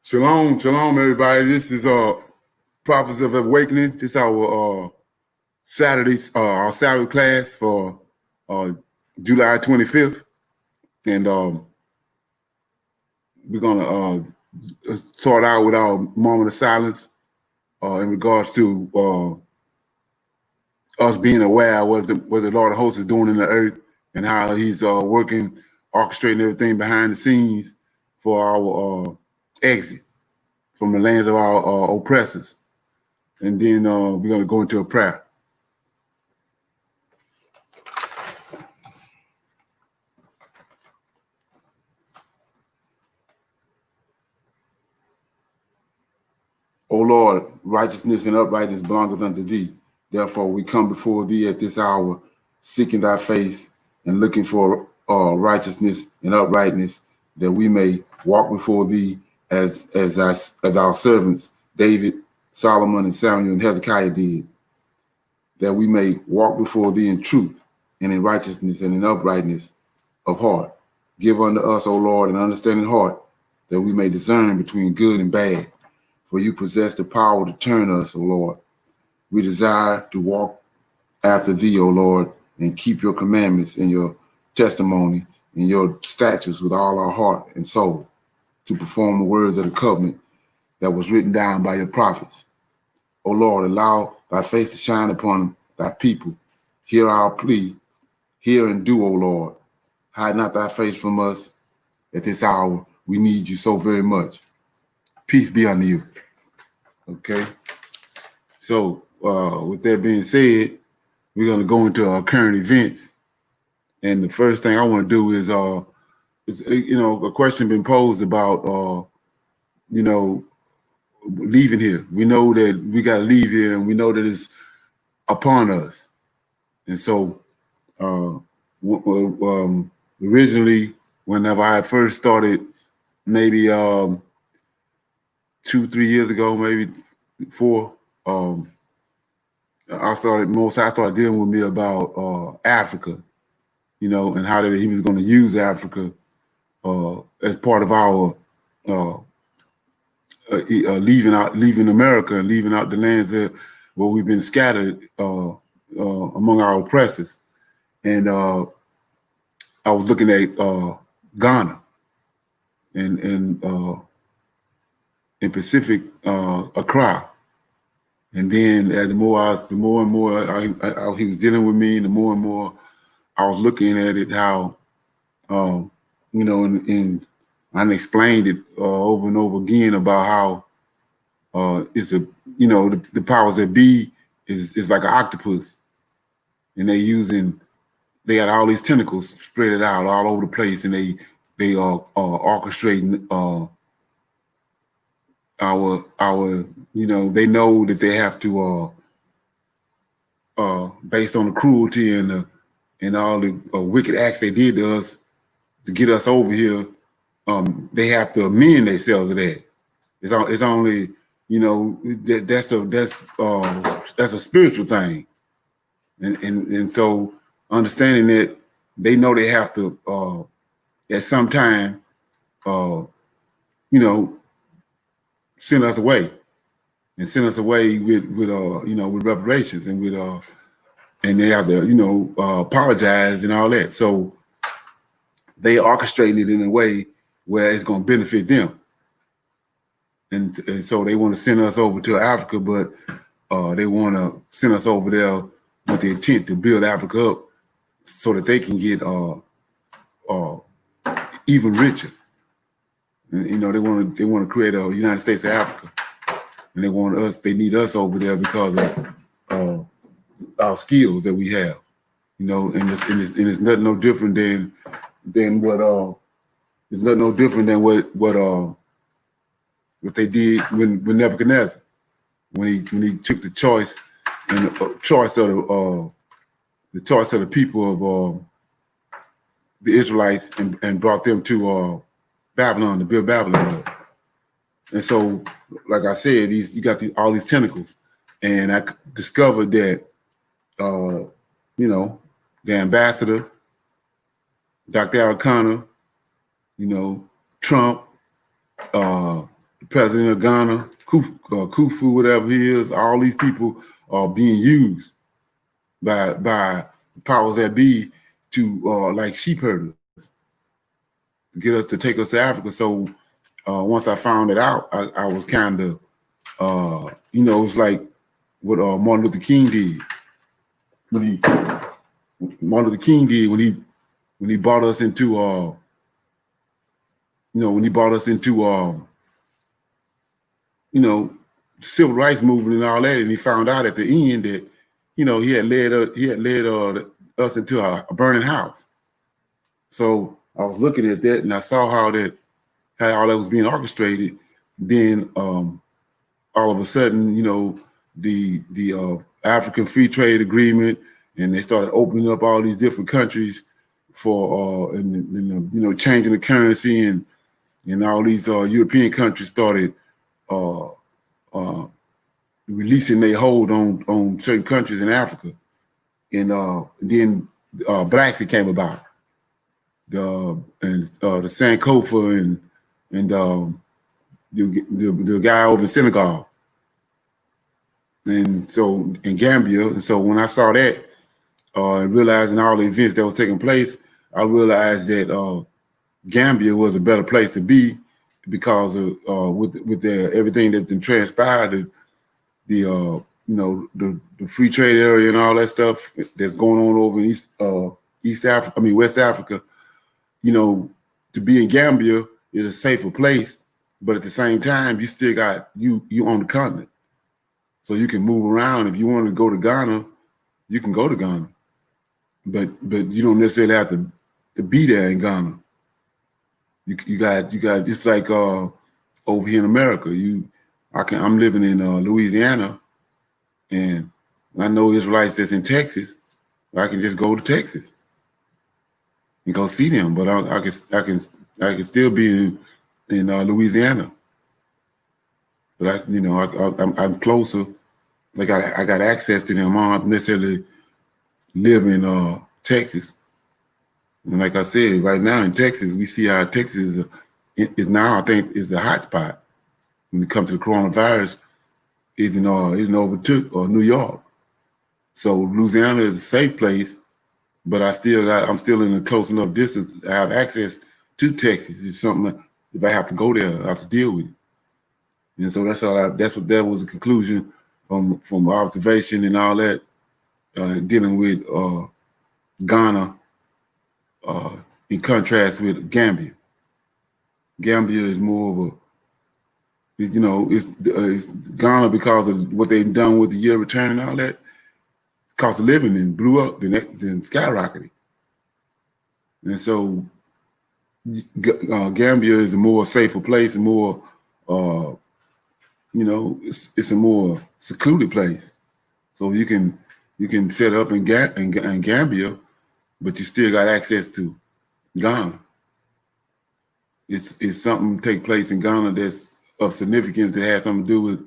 Shalom, shalom, everybody. This is Prophets of Awakening. This is our our Sabbath class for July 25th, and we're gonna start out with our moment of silence in regards to us being aware of what the Lord of Hosts is doing in the earth and how He's working, orchestrating everything behind the scenes for our exit from the lands of our oppressors. And then we're going to go into a prayer. O Lord, righteousness and uprightness belongeth unto thee. Therefore we come before thee at this hour, seeking thy face and looking for righteousness and uprightness, that we may walk before thee as our servants, David, Solomon, and Samuel, and Hezekiah did, that we may walk before thee in truth and in righteousness and in uprightness of heart. Give unto us, O Lord, an understanding heart, that we may discern between good and bad. For you possess the power to turn us, O Lord. We desire to walk after thee, O Lord, and keep your commandments and your testimony and your statutes with all our heart and soul, to perform the words of the covenant that was written down by your prophets. O Lord, allow thy face to shine upon thy people. Hear our plea. Hear and do, O Lord. Hide not thy face from us at this hour. We need you so very much. Peace be unto you. Okay. So with that being said, we're going to go into our current events. And the first thing I want to do is a question been posed about, leaving here. We know that we got to leave here, and we know that it's upon us. And so originally, whenever I first started, maybe 2-3 years ago, maybe 4, I started dealing with me about Africa, and how that he was going to use Africa as part of our leaving America and leaving out the lands where we've been scattered among our oppressors. And I was looking at Ghana and Pacific Accra. And then the more and more he was dealing with me, the more and more I was looking at it, how, and I explained it over and over again about how it's the powers that be is like an octopus, and they got all these tentacles spread out all over the place, and they are orchestrating our they know that they have to based on the cruelty and all the wicked acts they did to us to get us over here, they have to amend themselves to that. It's only that's a spiritual thing, and so understanding that they know they have to at some time send us away with reparations and with and they have to apologize and all that. So they orchestrate it in a way where it's going to benefit them, and so they want to send us over to Africa, but they want to send us over there with the intent to build Africa up so that they can get even richer. And, they want to create a United States of Africa, and they need us over there because of our skills that we have, and it's nothing no different than what it's nothing no different than what they did when Nebuchadnezzar, when he took the choice and the choice of the people of the Israelites and brought them to Babylon to build Babylon up. And so, like I said, you got all these tentacles, and I discovered that the ambassador, Dr. Arcana, Trump, president of Ghana, Kufu, whatever he is, all these people are being used by powers that be to like sheep herders, get us to take us to Africa. So once I found it out, I was kind of it's like what Martin Luther King did when he Martin Luther King did when he brought us into when he brought us into you know, civil rights movement and all that, and he found out at the end that, he had led us into a burning house. So I was looking at that and I saw how all that was being orchestrated. Then all of a sudden, the African Free Trade Agreement, and they started opening up all these different countries for changing the currency, and all these European countries started uh, uh, releasing their hold on certain countries in Africa, and then Blacks came about, the Sankofa and the guy over in Senegal, and so in Gambia. And so when I saw that and realizing all the events that was taking place, I realized that Gambia was a better place to be because of with everything that's been transpired, the free trade area and all that stuff that's going on over in West Africa. To be in Gambia is a safer place, but at the same time, you still got you on the continent, so you can move around. If you want to go to Ghana, you can go to Ghana, but you don't necessarily have to be there in Ghana. You got it's like over here in America. I'm living in Louisiana, and I know Israelites that's in Texas. I can just go to Texas and go see them, but I can still be in Louisiana. But I'm closer. I got access to them. I don't necessarily live in Texas. And like I said, right now in Texas, we see how Texas is now, I think, is the hot spot when it comes to the coronavirus. It overtook New York. So Louisiana is a safe place, but I'm still in a close enough distance. I have access to Texas. It's something if I have to go there, I have to deal with it. And so that was a conclusion from observation and all that, dealing with Ghana in contrast with Gambia. Gambia is more of it's Ghana because of what they've done with the year return and all that. Cost of living and blew up, then skyrocketed. And so Gambia is a more safer place, and more, it's a more secluded place. So you can set up in Gambia, but you still got access to Ghana. If something take place in Ghana that's of significance that has something to do with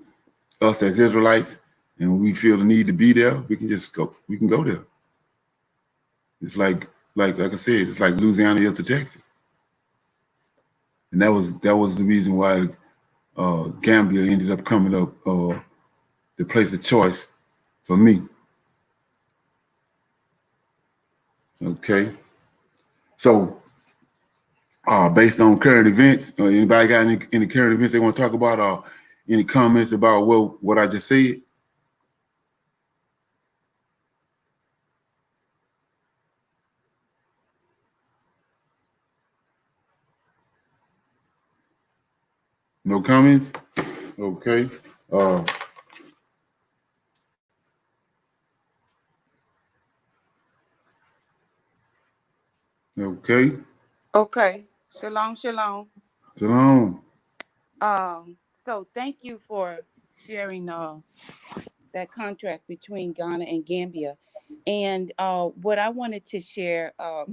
us as Israelites, and we feel the need to be there, we can just go. We can go there. It's like I said, it's like Louisiana is to Texas, and that was the reason why Gambia ended up coming up the place of choice for me. Okay, so based on current events, anybody got any current events they want to talk about, or any comments about what I just said? No comments? Okay. Okay. Okay. Shalom, shalom. Shalom. So thank you for sharing that contrast between Ghana and Gambia. And what I wanted to share, I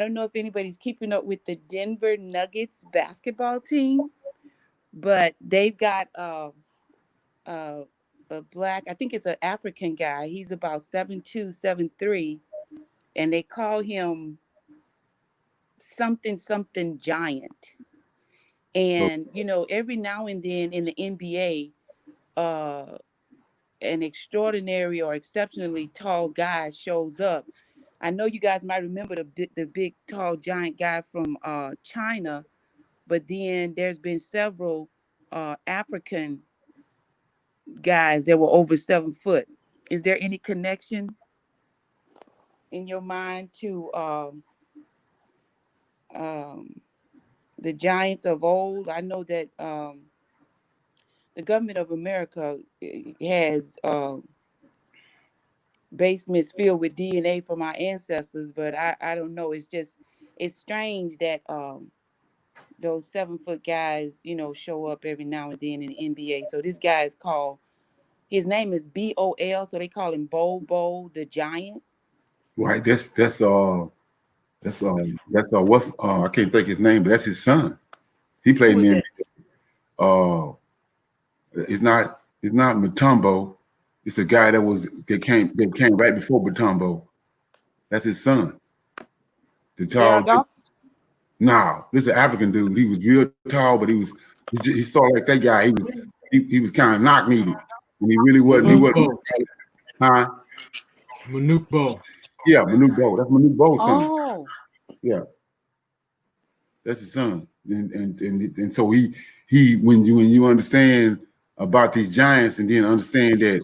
don't know if anybody's keeping up with the Denver Nuggets basketball team, but they've got uh, a black, I think it's an African guy. He's about 7'2", 7'3", and they call him something giant. So, And every now and then in the NBA, an extraordinary or exceptionally tall guy shows up. I know you guys might remember the big tall giant guy from China, but then there's been several African guys that were over 7 foot. Is there any connection in your mind to um, the giants of old? I know that the government of America has basements filled with DNA from our ancestors, but I don't know. It's strange that those 7 foot guys, show up every now and then in the NBA. So this guy is called, his name is Bol, so they call him Bobo the Giant. right. What's I can't think his name, but that's his son. He played Who in is the that? NBA. It's not Mutombo. It's a guy that came right before Mutombo. That's his son. The tall. Gerald Goff? No, this is an African dude. He was real tall, but he saw like that guy. He was kind of knock needed, and he really wasn't. He Manute wasn't. Bo. Huh? Manute Bo. Yeah, Manute Bo. That's Manute Bo's son. Oh, Yeah, that's his son. And so he when you understand about these giants, and then understand that,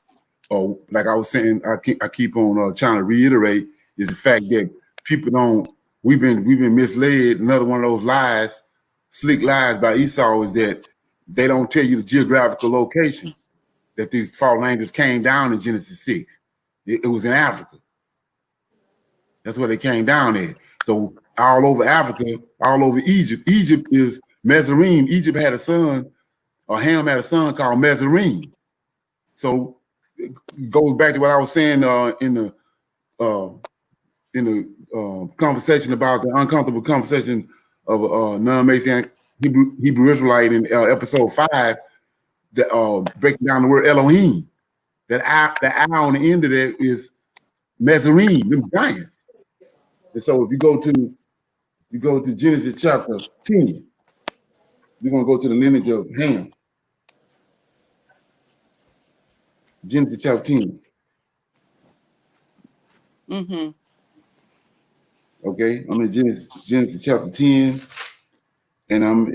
like I was saying, I keep on trying to reiterate, is the fact that people don't. We've been misled. Another one of those lies, slick lies by Esau, is that they don't tell you the geographical location that these fallen angels came down in Genesis 6. It was in Africa. That's where they came down at. So all over Africa, all over Egypt. Egypt is Mezarine. Egypt had a son, or Ham had a son called Mezarine. So it goes back to what I was saying uh, in the conversation about the uncomfortable conversation of non-Messianic Hebrew Israelite in episode 5, that breaking down the word Elohim. The I on the end of that is Mezarine, them giants. And so if you go to Genesis chapter 10, we're gonna go to the lineage of Ham. Genesis chapter 10. mm-hmm. Okay, I'm in Genesis chapter 10, and I'm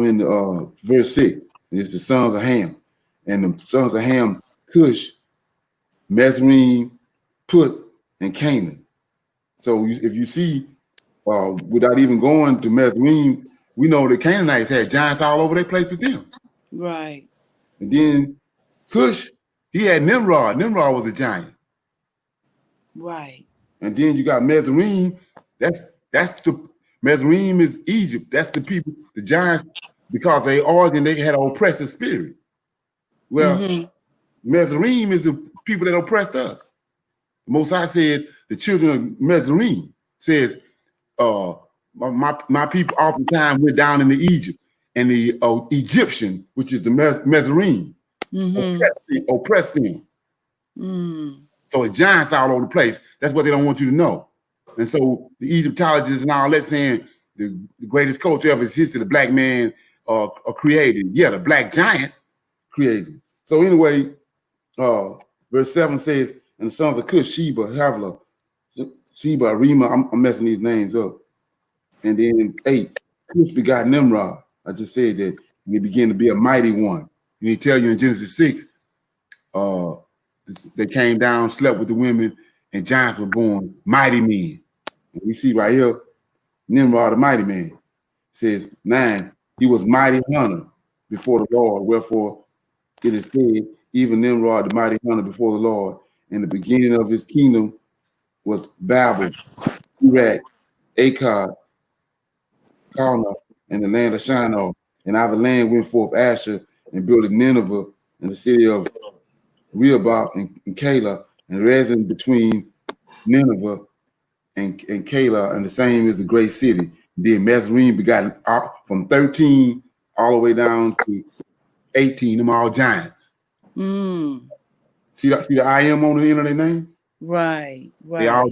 in verse 6. It's the sons of Ham. And the sons of Ham, Cush, Mezrine, Put, and Canaan. So if you see, without even going to Mezrine, we know the Canaanites had giants all over their place with them. Right. And then Cush, he had Nimrod. Nimrod was a giant. Right. And then you got Mezrine. That's the Mezrine is Egypt. That's the people, the giants, because they had an oppressive spirit. Well, Mm-hmm. Mezrine is the people that oppressed us. The Most High said, the children of Mezrine says, my people oftentimes went down into Egypt, and the Egyptian, which is the Mezrine, oppressed them. Mm. So it's giants all over the place. That's what they don't want you to know. And so the Egyptologists and all that saying the greatest culture ever existed, the black man created. Yeah, the black giant created. So anyway, verse 7 says, and the sons of Cush, Sheba, Havilah, Sheba, Rima, I'm messing these names up. And then 8, Cush begot Nimrod. I just said that. And he began to be a mighty one. And he tell you in Genesis 6, they came down, slept with the women, and giants were born, mighty men. And we see right here, Nimrod, the mighty man. It says 9, he was mighty hunter before the Lord. Wherefore it is said, even Nimrod, the mighty hunter before the Lord, and the beginning of his kingdom was Babel, Iraq, Akkad, Calneh, and the land of Shinar. And out of the land went forth Asher, and built Nineveh, and the city of Rehoboth and Calah, and resin between Nineveh and Calah, and the same is the great city. Then Mezrine begot from 13 all the way down to 18, them all giants. Mm. See the I am on the end of their names? Right. They all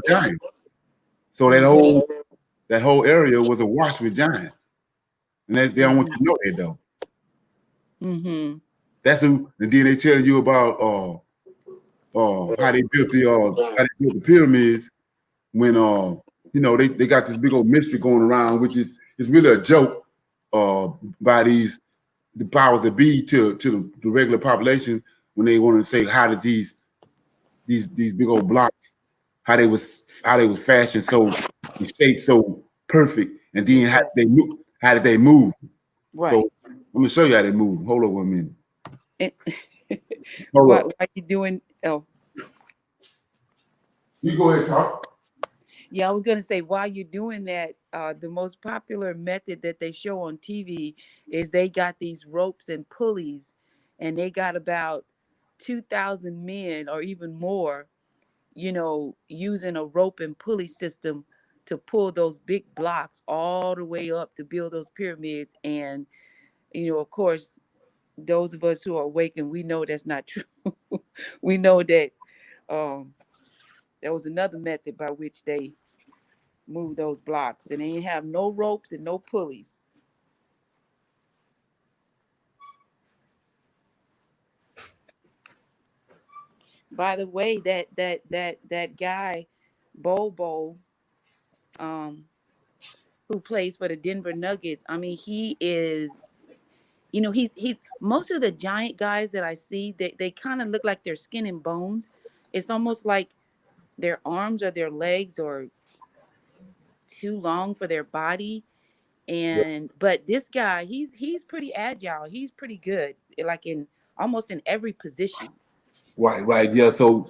giants. So that whole area was awash with giants. And they don't want you to know that though. Mm-hmm. That's who. And then they tell you about how they built the pyramids when they got this big old mystery going around, which is it's really a joke by the powers that be to the regular population when they want to say how did these big old blocks how they was fashioned so shaped so perfect, and then how did they move? Right. So I'm gonna show you how they move. Hold on 1 minute. And Hold why up. you doing? Oh, You go ahead, talk. yeah. I was gonna say while you're doing that, the most popular method that they show on TV is they got these ropes and pulleys, and they got about 2,000 men or even more, using a rope and pulley system to pull those big blocks all the way up to build those pyramids. And of course, those of us who are awakened, we know that's not true. We know that um, there was another method by which they moved those blocks, and they didn't have no ropes and no pulleys. By the way, that guy, Bobo, um, who plays for the Denver Nuggets, I mean, he is. He's most of the giant guys that I see, they kind of look like they're skin and bones. It's almost like their arms or their legs are too long for their body. And but this guy, he's pretty agile. He's pretty good, like in almost in every position. Right, yeah. So,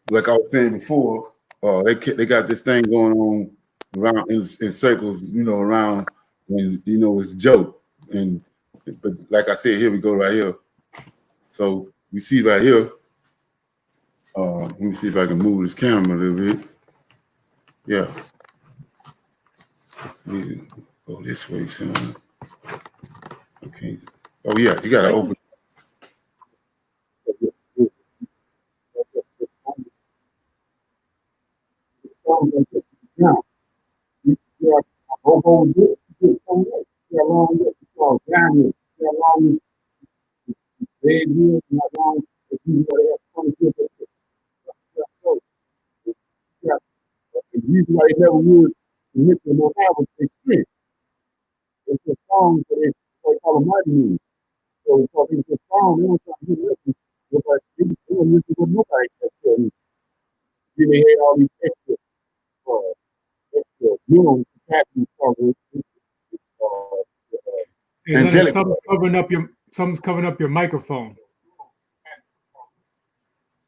like I was saying before, they got this thing going on around in circles, around, and it's a joke. And but like I said, here we go right here. So we see right here. Let me see if I can move this camera a little bit. Yeah. Go this way, son. Okay. Oh yeah, you gotta open. Yeah, over this, long, down long, red years, not long, if you have 20 years, yeah, the reason why they never would submit to no album is strength. It's a song that they call a mighty moon. So it's a song, they don't try to do this, but they don't listen to nobody except them. Then they had all these extra capacity songs. Hey, Leonard, something's covering up your microphone.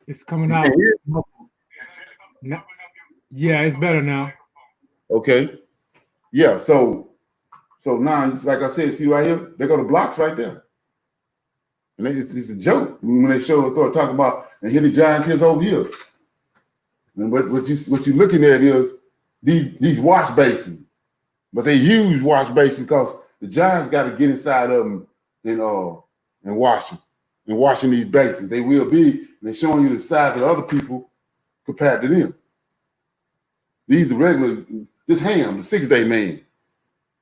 It's coming out. No, yeah, it's better now. Okay. Yeah, so now, like I said, see right here, they got the blocks right there. And it's a joke when they start talking about, and here the giant is over here. And what you're looking at is these wash basins, but they huge wash basins because the giants got to get inside of them and wash them. And washing these basins, they will be. And they're showing you the size of the other people compared to them. These are regular. This Ham, the 6-day man,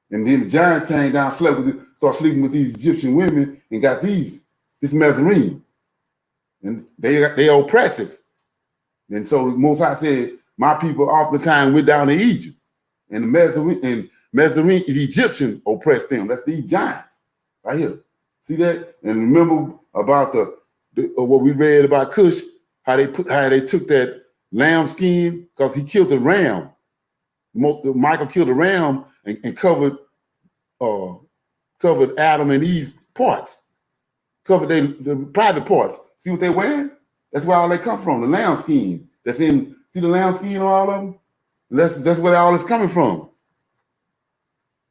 and then the giants came down, started sleeping with these Egyptian women, and got this Mezzanine, and they are oppressive. And so Most High said, my people oftentimes went down to Egypt, and the Mezzanine, the Egyptian oppressed them. That's these giants right here. See that? And remember about what we read about Cush, how they took that lamb skin because he killed the ram. Michael killed the ram and covered Adam and Eve parts, covered the private parts. See what they're wearing? That's where all they come from, the lamb skin. See the lamb skin on all of them? That's where all is coming from.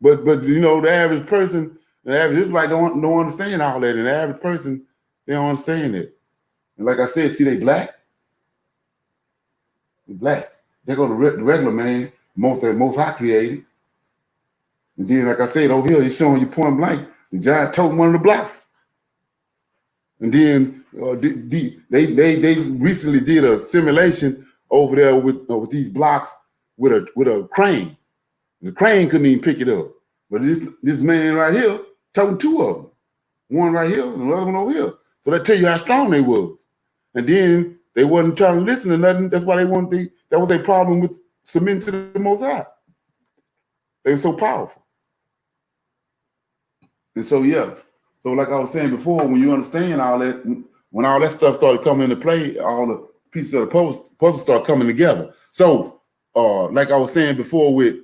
But the average person, the average Israelite don't understand all that. And the average person, they don't understand it. And like I said, see they black? They're black. They go to the regular man, most High created. And then, like I said, over here, he's showing you point blank, the giant took one of the blocks. And then they recently did a simulation over there with these blocks with a crane. And the crane couldn't even pick it up. But this man right here toting two of them. One right here and the other one over here. So that tell you how strong they was. And then they wasn't trying to listen to nothing. That's why that was their problem with submitting to the Most High. They were so powerful. And so, yeah. So like I was saying before, when you understand all that, when all that stuff started coming into play, all the pieces of the puzzle start coming together. So, like I was saying before with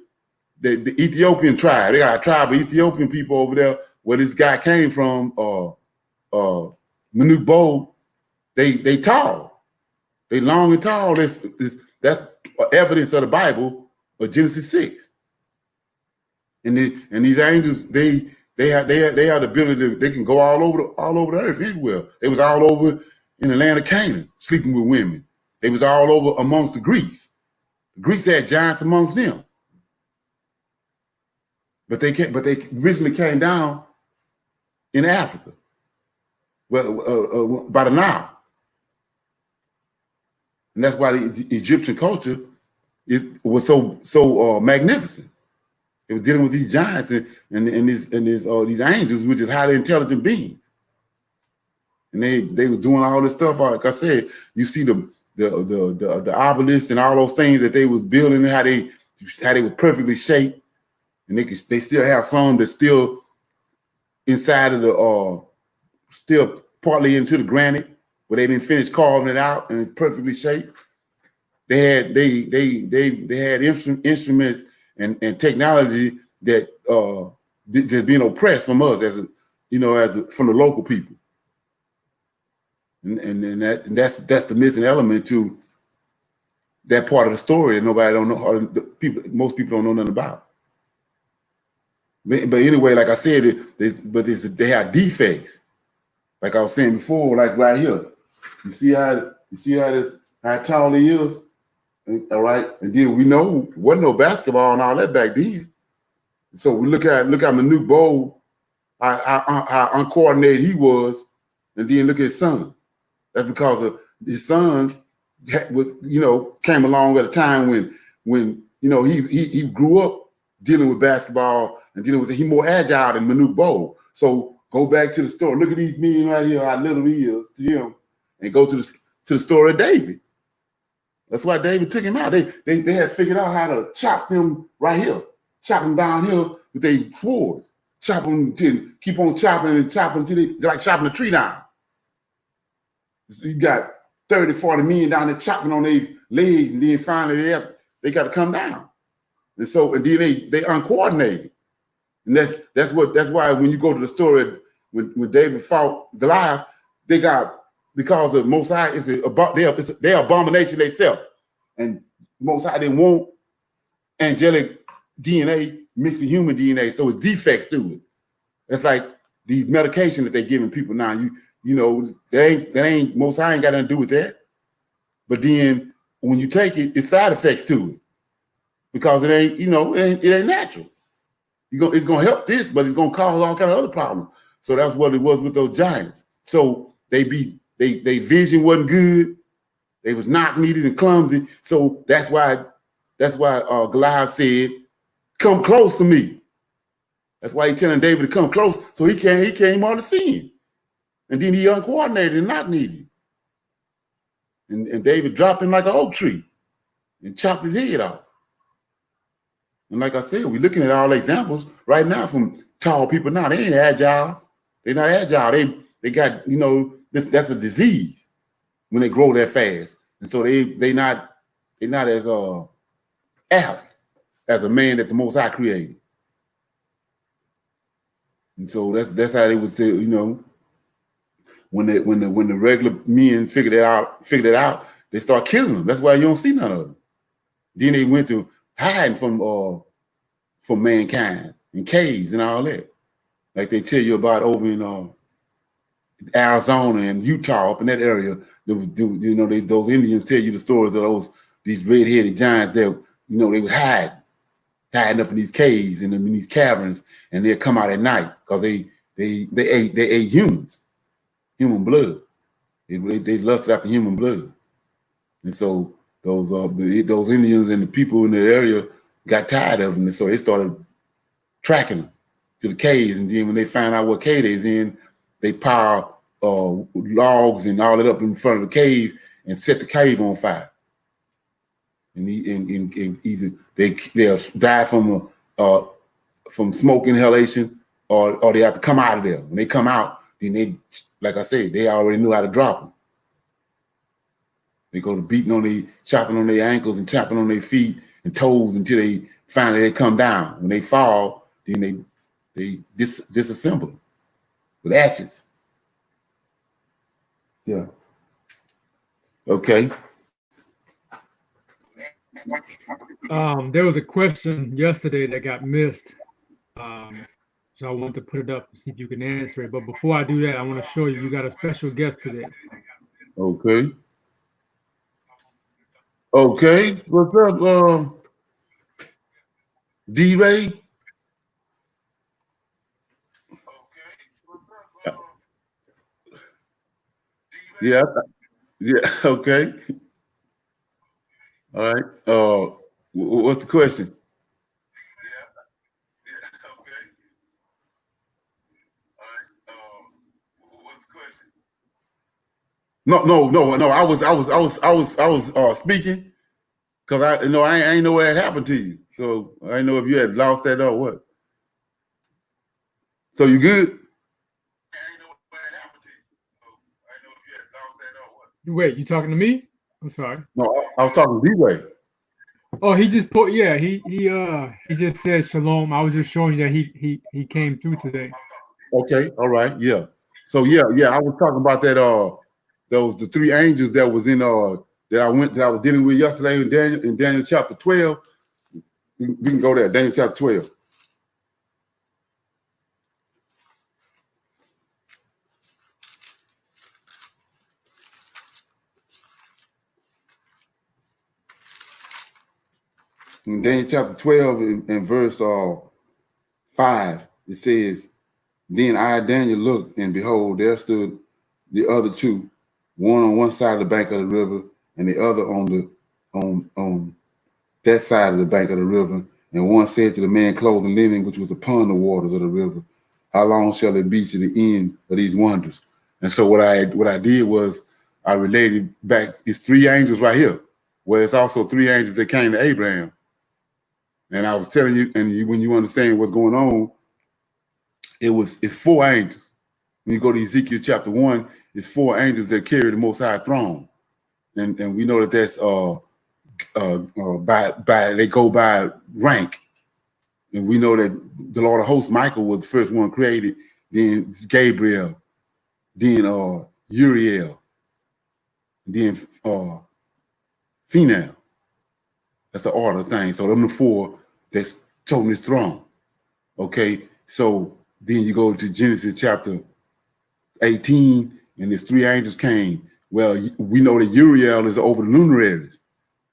the Ethiopian tribe, they got a tribe of Ethiopian people over there where this guy came from, Manute Bo. They tall. They long and tall. That's evidence of the Bible of Genesis 6. And these angels, they have the ability to, they can go all over the earth everywhere. They was all over in the land of Canaan, sleeping with women. They was all over amongst the Greeks. The Greeks had giants amongst them. But they originally came down in Africa, well, by the Nile. And that's why the Egyptian culture was so magnificent. It was dealing with these giants and these angels, which is highly intelligent beings. And they was doing all this stuff. Like I said, you see the obelisks and all those things that they was building, how they was perfectly shaped, and they still have some that's still inside of the still partly into the granite where they didn't finish carving it out and it's perfectly shaped. They had instruments and technology that that's being oppressed from us from the local people. And that's the missing element to that part of the story that nobody don't know, most people don't know nothing about. But anyway, like I said, they have defects. Like I was saying before, like right here, you see how tall he is, all right. And then we know wasn't no basketball and all that back then. So we look at Manute Bo, how uncoordinated he was, and then look at his son. That's because of his son came along at a time when he grew up dealing with basketball and dealing with it. He more agile than Manute Bo. So go back to the story. Look at these men right here, how little he is to him, and go to the story of David. That's why David took him out. They had figured out how to chop him right here, chop him down here with their swords, chop him to keep on chopping and chopping until they like chopping a tree down. So you got 30, 40 men down there chopping on their legs, and then finally they got to come down. And then they uncoordinated. And that's why when you go to the story when David fought Goliath, they got, because of Most High they're abomination themselves. And Most High didn't want angelic DNA mixed with human DNA, so it's defects to it. It's like these medications that they're giving people now. That ain't Most High ain't got nothing to do with that. But then when you take it, it's side effects to it. Because it ain't natural. It's gonna help this, but it's gonna cause all kind of other problems. So that's what it was with those giants. So they vision wasn't good. They was knock-kneed and clumsy. So that's why Goliath said, "Come close to me." That's why he's telling David to come close. So he came on the scene, and then he uncoordinated and knock-kneed him. And David dropped him like an oak tree and chopped his head off. And like I said, we're looking at all examples right now from tall people. Now they ain't agile. They're not agile. They got that's a disease when they grow that fast, and so they not as apt as a man that the Most High created. And so that's how they would say, when the regular men figured it out, they start killing them. That's why you don't see none of them. Then they went to hiding from mankind in caves and all that, like they tell you about over in Arizona and Utah, up in that area. Those Indians tell you the stories of these red-headed giants that they was hiding up in these caves and in these caverns, and they'd come out at night because they ate humans, human blood. They lusted after human blood, and so those Indians and the people in the area got tired of them, and so they started tracking them to the caves, and then when they find out what cave they's in, they pile logs and all it up in front of the cave and set the cave on fire. And either they'll die from smoke inhalation, or they have to come out of there. When they come out, then they, like I said, they already knew how to drop them. They go to chopping on their ankles and chopping on their feet and toes until they finally come down. When they fall, then they disassemble with hatchets. Yeah. Okay. There was a question yesterday that got missed. So I want to put it up and see if you can answer it. But before I do that, I want to show you got a special guest today. Okay. Okay. What's up, D-Ray? Yeah. Yeah. Okay. All right. What's the question? No. I was speaking because I ain't know what had happened to you. So I didn't know if you had lost that or what. So you good? Wait, you talking to me? I'm sorry. No, I was talking to D-Ray. Oh, he just put, yeah, he just said shalom. I was just showing you that he came through today. Okay, all right, yeah. So yeah, I was talking about that the three angels that was in that I was dealing with yesterday in Daniel chapter 12. We can go there, Daniel chapter 12. In Daniel chapter 12 in verse 5, it says, "Then I, Daniel, looked, and behold, there stood the other two, one on one side of the bank of the river, and the other on that side of the bank of the river. And one said to the man clothed in linen, which was upon the waters of the river, how long shall it be to the end of these wonders?" And so what I did was I related back, it's three angels right here, where it's also three angels that came to Abraham. And I was telling you, and when you understand what's going on, it's four angels. When you go to Ezekiel chapter 1, it's four angels that carry the Most High throne, and we know that that's by they go by rank, and we know that the Lord of Hosts, Michael, was the first one created, then Gabriel, then Uriel, then Phinehas. That's the order thing. So them the four that's toting his throne. Okay, so then you go to Genesis chapter 18, and there's three angels came. Well, we know that Uriel is over the luminaries,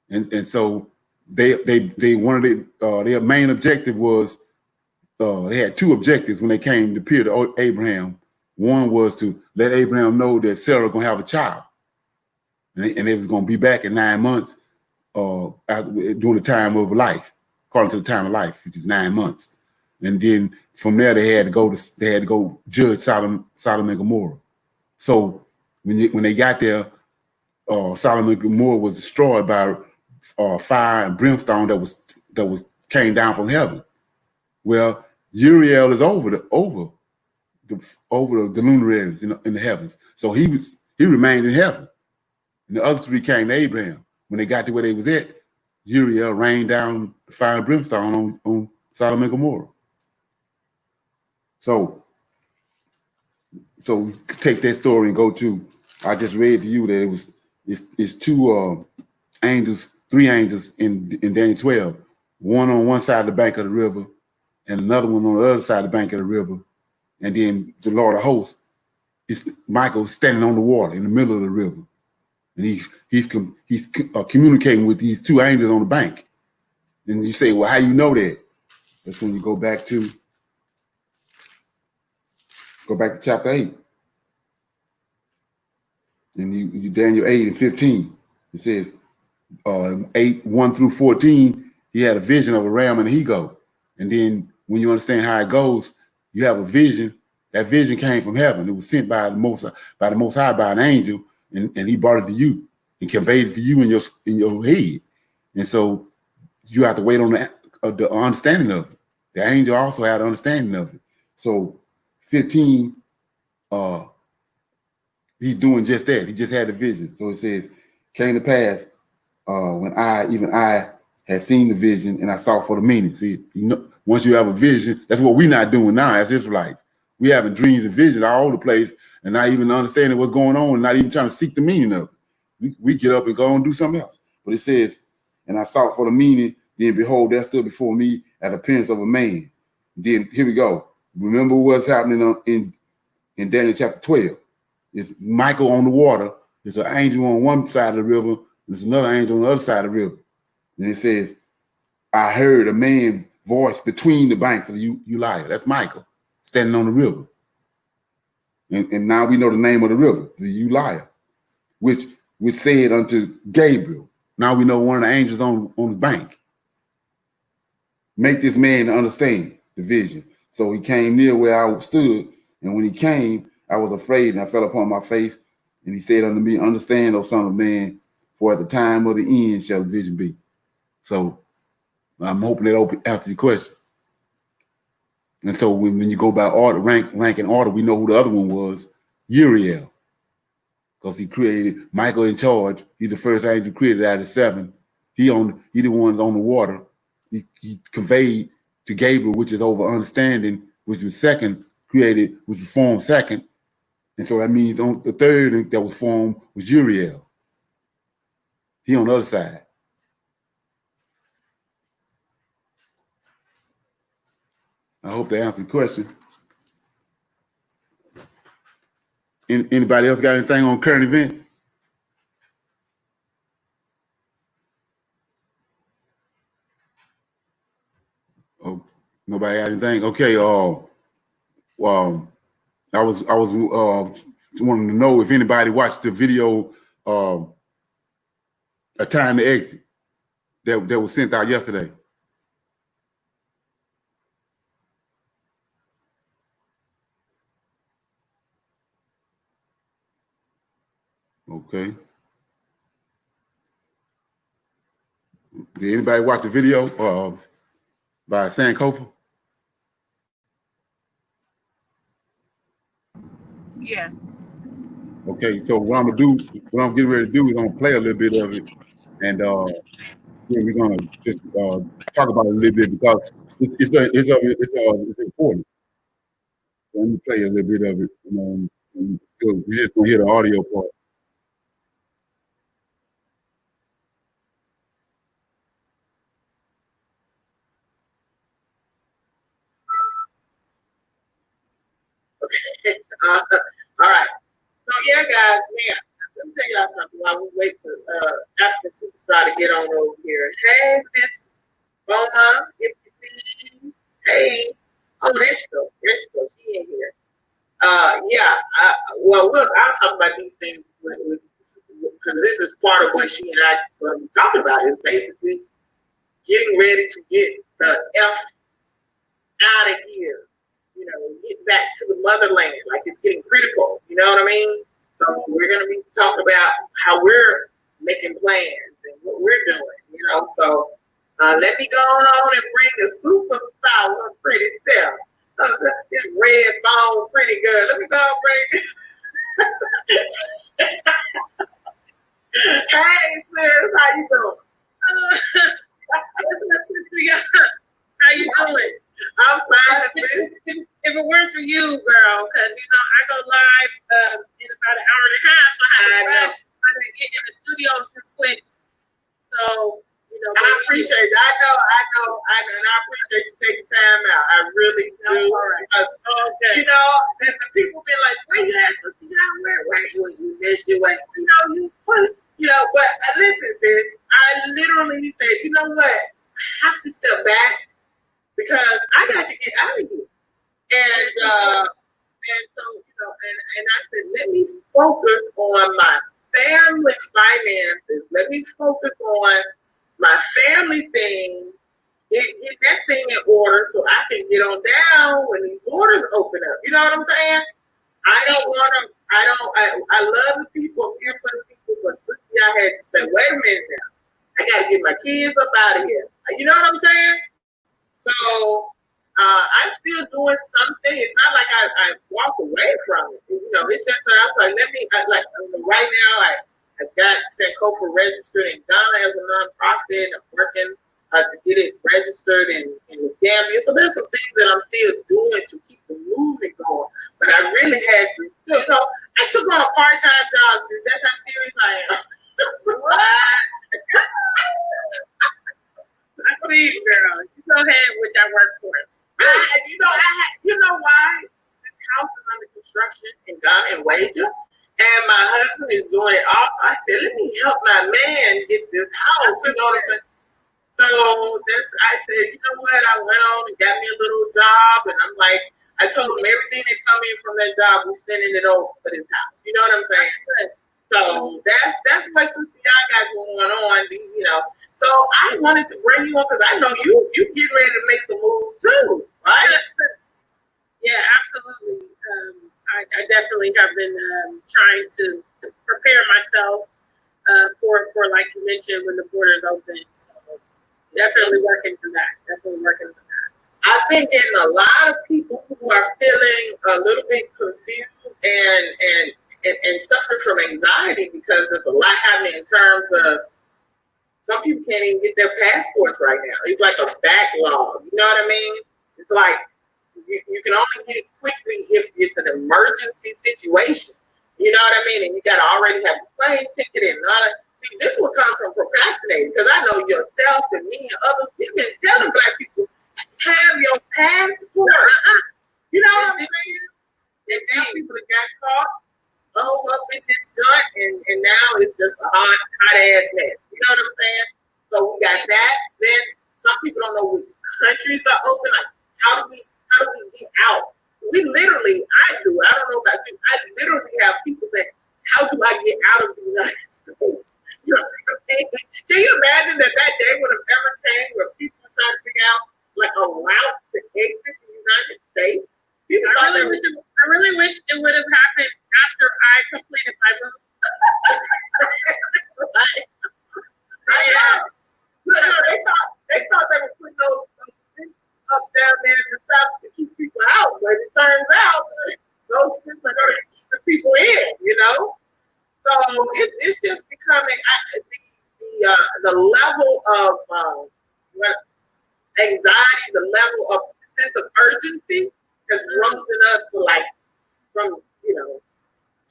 and so they wanted their main objective was they had two objectives when they came to appear to Abraham. One was to let Abraham know that Sarah gonna have a child, and it was gonna be back in 9 months during the time of life, according to the time of life, which is 9 months. And then from there they had to go judge Sodom and Gomorrah. So when they got there, Sodom and Gomorrah was destroyed by fire and brimstone that came down from heaven. Well, Uriel is over the luminaries in the heavens, so he remained in heaven, and the other three came to Abraham. When they got to where they was at, Uriel rained down fire and brimstone on Sodom and Gomorrah. So take that story and go to. I just read to you that it's two angels, three angels in Daniel 12. One on one side of the bank of the river, and another one on the other side of the bank of the river. And then the Lord of Hosts, Michael standing on the water in the middle of the river, and he's communicating with these two angels on the bank. And you say, well, how you know that? That's when you go back to chapter 8. And you Daniel 8 and 15. It says 8, 1 through 14, he had a vision of a ram and a he goat. And then when you understand how it goes, you have a vision. That vision came from heaven. It was sent by the Most High, by an angel, and he brought it to you and conveyed it to you in your head. And so you have to wait on the understanding of it. The angel also had an understanding of it. So 15, he's doing just that. He just had a vision. So it says, came to pass when I had seen the vision and I sought for the meaning. See, once you have a vision, that's what we're not doing now as Israelites. We having dreams and visions all over the place and not even understanding what's going on and not even trying to seek the meaning of it. We get up and go and do something else. But it says, and I sought for the meaning, then behold, there stood before me as the appearance of a man. Then here we go. Remember what's happening in Daniel chapter 12. It's Michael on the water. There's an angel on one side of the river. There's another angel on the other side of the river. And it says, I heard a man voice between the banks of Uriah. That's Michael standing on the river. And now we know the name of the river, the Uriah, which said unto Gabriel. Now we know one of the angels on the bank. Make this man understand the vision. So he came near where I stood. And when he came, I was afraid and I fell upon my face. And he said unto me, understand, O son of man, for at the time of the end shall the vision be. So I'm hoping that answers your question. And so when you go by order, rank and order, we know who the other one was, Uriel. Because he created Michael in charge. He's the first angel created out of the 7. He the one's on the water. He conveyed to Gabriel, which is over understanding, which was second, created, which was formed second. And so that means on the third that was formed was Uriel. He on the other side. I hope they answered the question. Anybody else got anything on current events? Oh, nobody had anything? Okay. I was wanting to know if anybody watched the video, A Time to Exit, that was sent out yesterday. Okay. Did anybody watch the video by Sankofa? Yes. Okay, so what I'm getting ready to do is I'm gonna play a little bit of it, and then we're gonna just talk about it a little bit because it's important. So let me play a little bit of it, and so we're just gonna hear the audio part. All right. So yeah, guys, man, let me tell y'all something while we wait for Aspen Superstar to get on over here. Hey, Miss Roma, if you please. Hey. Oh, there she goes. There she goes. She in here. I'll talk about these things because this is part of what she and I are going to be talking about is basically getting ready to get the F out of here. Get back to the motherland. Like it's getting critical. You know what I mean? So we're going to be talking about how we're making plans and what we're doing. So let me go on and bring the superstar, her pretty self. This red bone pretty girl. Let me go and bring this. Hey sis, how you doing? How you doing? I'm fine. If it weren't for you, girl, because I go live in about an hour and a half, so I had to get in the studio real quick. So I appreciate it. I know, and I appreciate you taking time out. I really do. Right. And the people be like, "Where you at, Sister Young? Where you miss your way?" You put, But listen, sis. I literally said, you know what? I have to step back because I got to get out of here. And so and I said, let me focus on my family finances. Let me focus on my family thing get that thing in order so I can get on down when these borders open up. You know what I'm saying? I love the people, I'm here for the people, but sister, I had to say, wait a minute now. I got to get my kids up out of here. You know what I'm saying? So I'm still doing something. It's not like I walk away from it. You know, it's just that I'm like, right now, I've got Sankofa registered in Ghana as a nonprofit. I'm working to get it registered in the Gambia. So there's some things that I'm still doing to keep the movement going. But I really had to, you know, I took on a part-time job. That's how serious I am. What? I see you, girl. You go ahead with that workforce. You know why? This house is under construction in Ghana and Wager. And my husband is doing it also. I said, let me help my man get this house. You know what I'm saying? So I said, you know what? I went on and got me a little job. And I'm like, I told him everything that come in from that job, we're sending it over for this house. You know what I'm saying? So that's what Sister Y'all got going on. You know. So I wanted to bring you on because I know you get ready to make some moves too, right? Yeah, absolutely. I definitely have been trying to prepare myself for like you mentioned, when the borders open. So definitely working for that. I've been getting a lot of people who are feeling a little bit confused and suffering from anxiety because there's a lot happening in terms of some people can't even get their passports right now. It's like a backlog. You know what I mean? It's like you can only get it quickly if it's an emergency situation. You know what I mean? And you got to already have a plane ticket and all that. See, this will come from procrastinating because I know yourself and me and others, we've been telling Black people, have your passport. You know what I'm saying? And now people have got caught up in this joint, and now it's just a hot ass mess. You know what I'm saying? So we got that. Then some people don't know which countries are open. Like, how do we get out? We literally, I do. I don't know about you. I literally have people say, how do I get out of the United States? You know what I mean? Can you imagine that day would have ever came where people were trying to figure out like a route to exit the United States? I really wish it would have happened after I completed my move. Right. They thought they were putting those sticks up down there in the South to keep people out, but it turns out those sticks are going to keep the people in, you know? So it's just becoming the level of anxiety, the level of sense of urgency has risen up to like from, you know,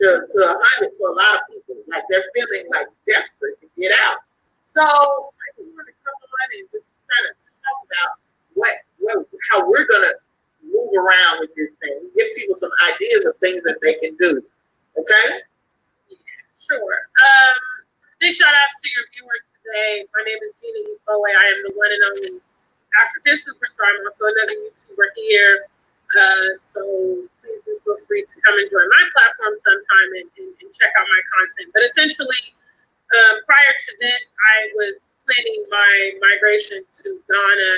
to 100 for a lot of people. Like they're feeling like desperate to get out. So I just want to come on and just kind of talk about how we're gonna move around with this thing. Give people some ideas of things that they can do. Okay? Yeah, sure. Big shout outs to your viewers today. My name is Gina Ifoe. I am the one and only African superstar. I'm also another YouTuber here. So please do feel free to come and join my platform sometime and check out my content. But essentially, prior to this, I was planning my migration to Ghana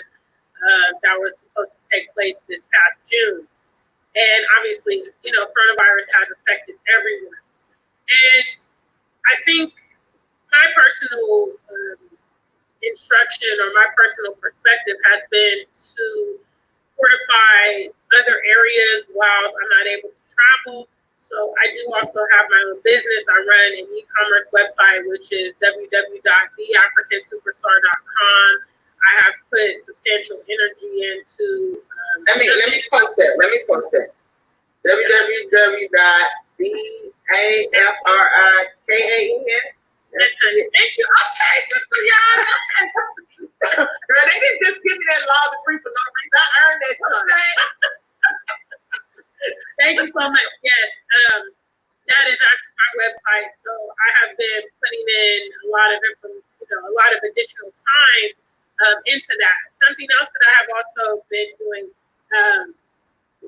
that was supposed to take place this past June. And obviously, you know, coronavirus has affected everyone. And I think my personal instruction or my personal perspective has been to fortify other areas while I'm not able to travel. So I do also have my own business. I run an e-commerce website, which is www.theafricansuperstar.com. I have put substantial energy into. Let me post that. www.theafrican. Thank you. Okay, Sister Y'all. Girl, they didn't just give me that law degree for no reason. I earned that. Thank you so much. Yes, that is my website. So I have been putting in a lot of additional time into that. Something else that I have also been doing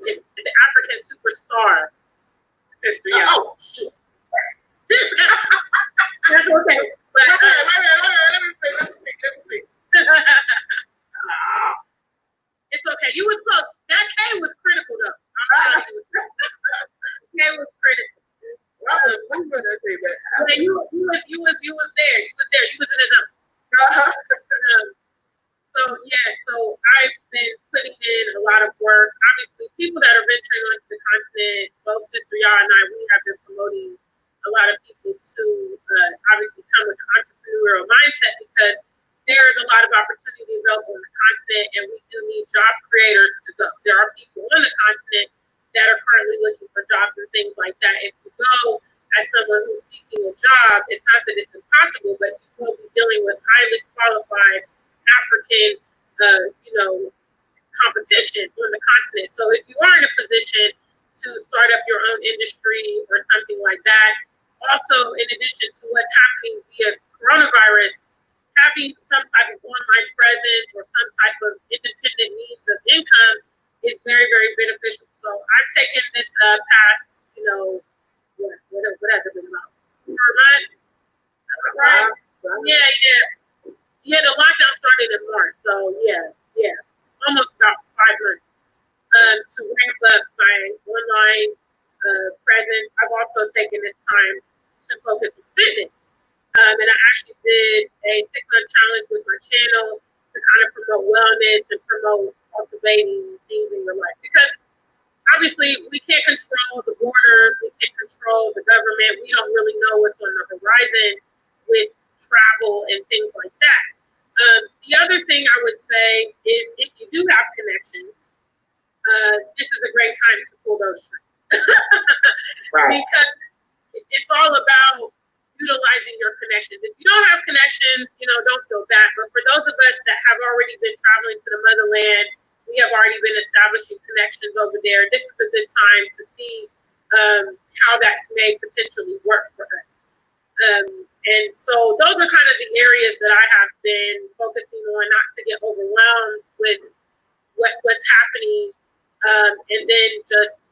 is the African Superstar, Sister Y'all. Oh, shit. That's okay. But let me see. Okay, you was close. That K was critical though. K was critical. I'm gonna say that. Yeah, you was there. You was there. You was in the zone. So I've been putting in a lot of work. Obviously, people that are venturing onto the continent, both Sister Ya and I, we have been promoting a lot of people to obviously come with an entrepreneurial mindset, because there's a lot of opportunity available on the continent, and we do need job creators to go. There are people on the continent that are currently looking for jobs and things like that. If you go as someone who's seeking a job, it's not that it's impossible, but you will be dealing with highly qualified African, competition on the continent. So if you are in a position to start up your own industry or something like that, also in addition to what's happening via coronavirus, having some type of online presence or some type of independent means of income is very, very beneficial. So I've taken this past, what has it been about? 4 months? Right? Yeah, the lockdown started in March. So yeah, almost about 5 months to ramp up my online presence. I've also taken this time to focus on fitness. And I actually did a 6-month challenge with my channel to kind of promote wellness and promote cultivating things in your life. Because obviously we can't control the borders, we can't control the government. We don't really know what's on the horizon with travel and things like that. The other thing I would say is, if you do have connections, this is a great time to pull those strings. Right. Because it's all about utilizing your connections. If you don't have connections, don't feel bad. But for those of us that have already been traveling to the motherland, we have already been establishing connections over there. This is a good time to see how that may potentially work for us. And so those are kind of the areas that I have been focusing on, not to get overwhelmed with what's happening, and then just,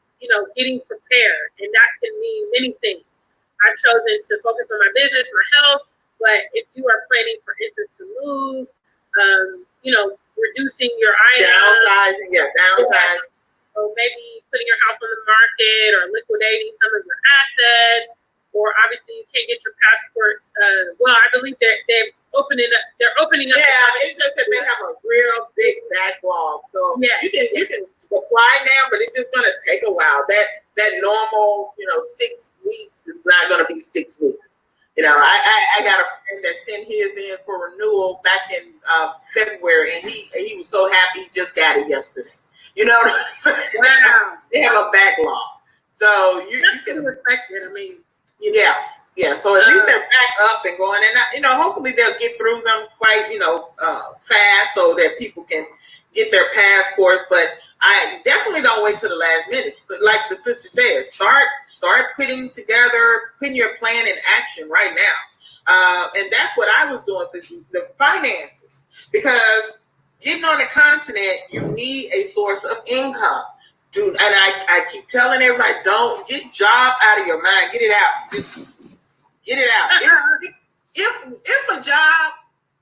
getting prepared. And that can mean many things. I've chosen to focus on my business, my health, but if you are planning, for instance, to move, reducing your items. Downsizing. So maybe putting your house on the market or liquidating some of your assets. Or obviously you can't get your passport. I believe they're opening up. Yeah, it's just that they have a real big backlog. So you can apply now, but it's just gonna take a while. That normal, 6 weeks is not gonna be 6 weeks. I got a friend that sent his in for renewal back in February, and he was so happy he just got it yesterday. So wow. They have a backlog. So you can respect it. I mean. Yeah. So at least they're back up and going, and hopefully they'll get through them quite, fast, so that people can get their passports. But I definitely don't wait till the last minute. Like the sister said, start putting your plan in action right now. And that's what I was doing, since the finances, because getting on the continent, you need a source of income. Dude, and I keep telling everybody, don't get job out of your mind. Get it out. Just get it out. If a job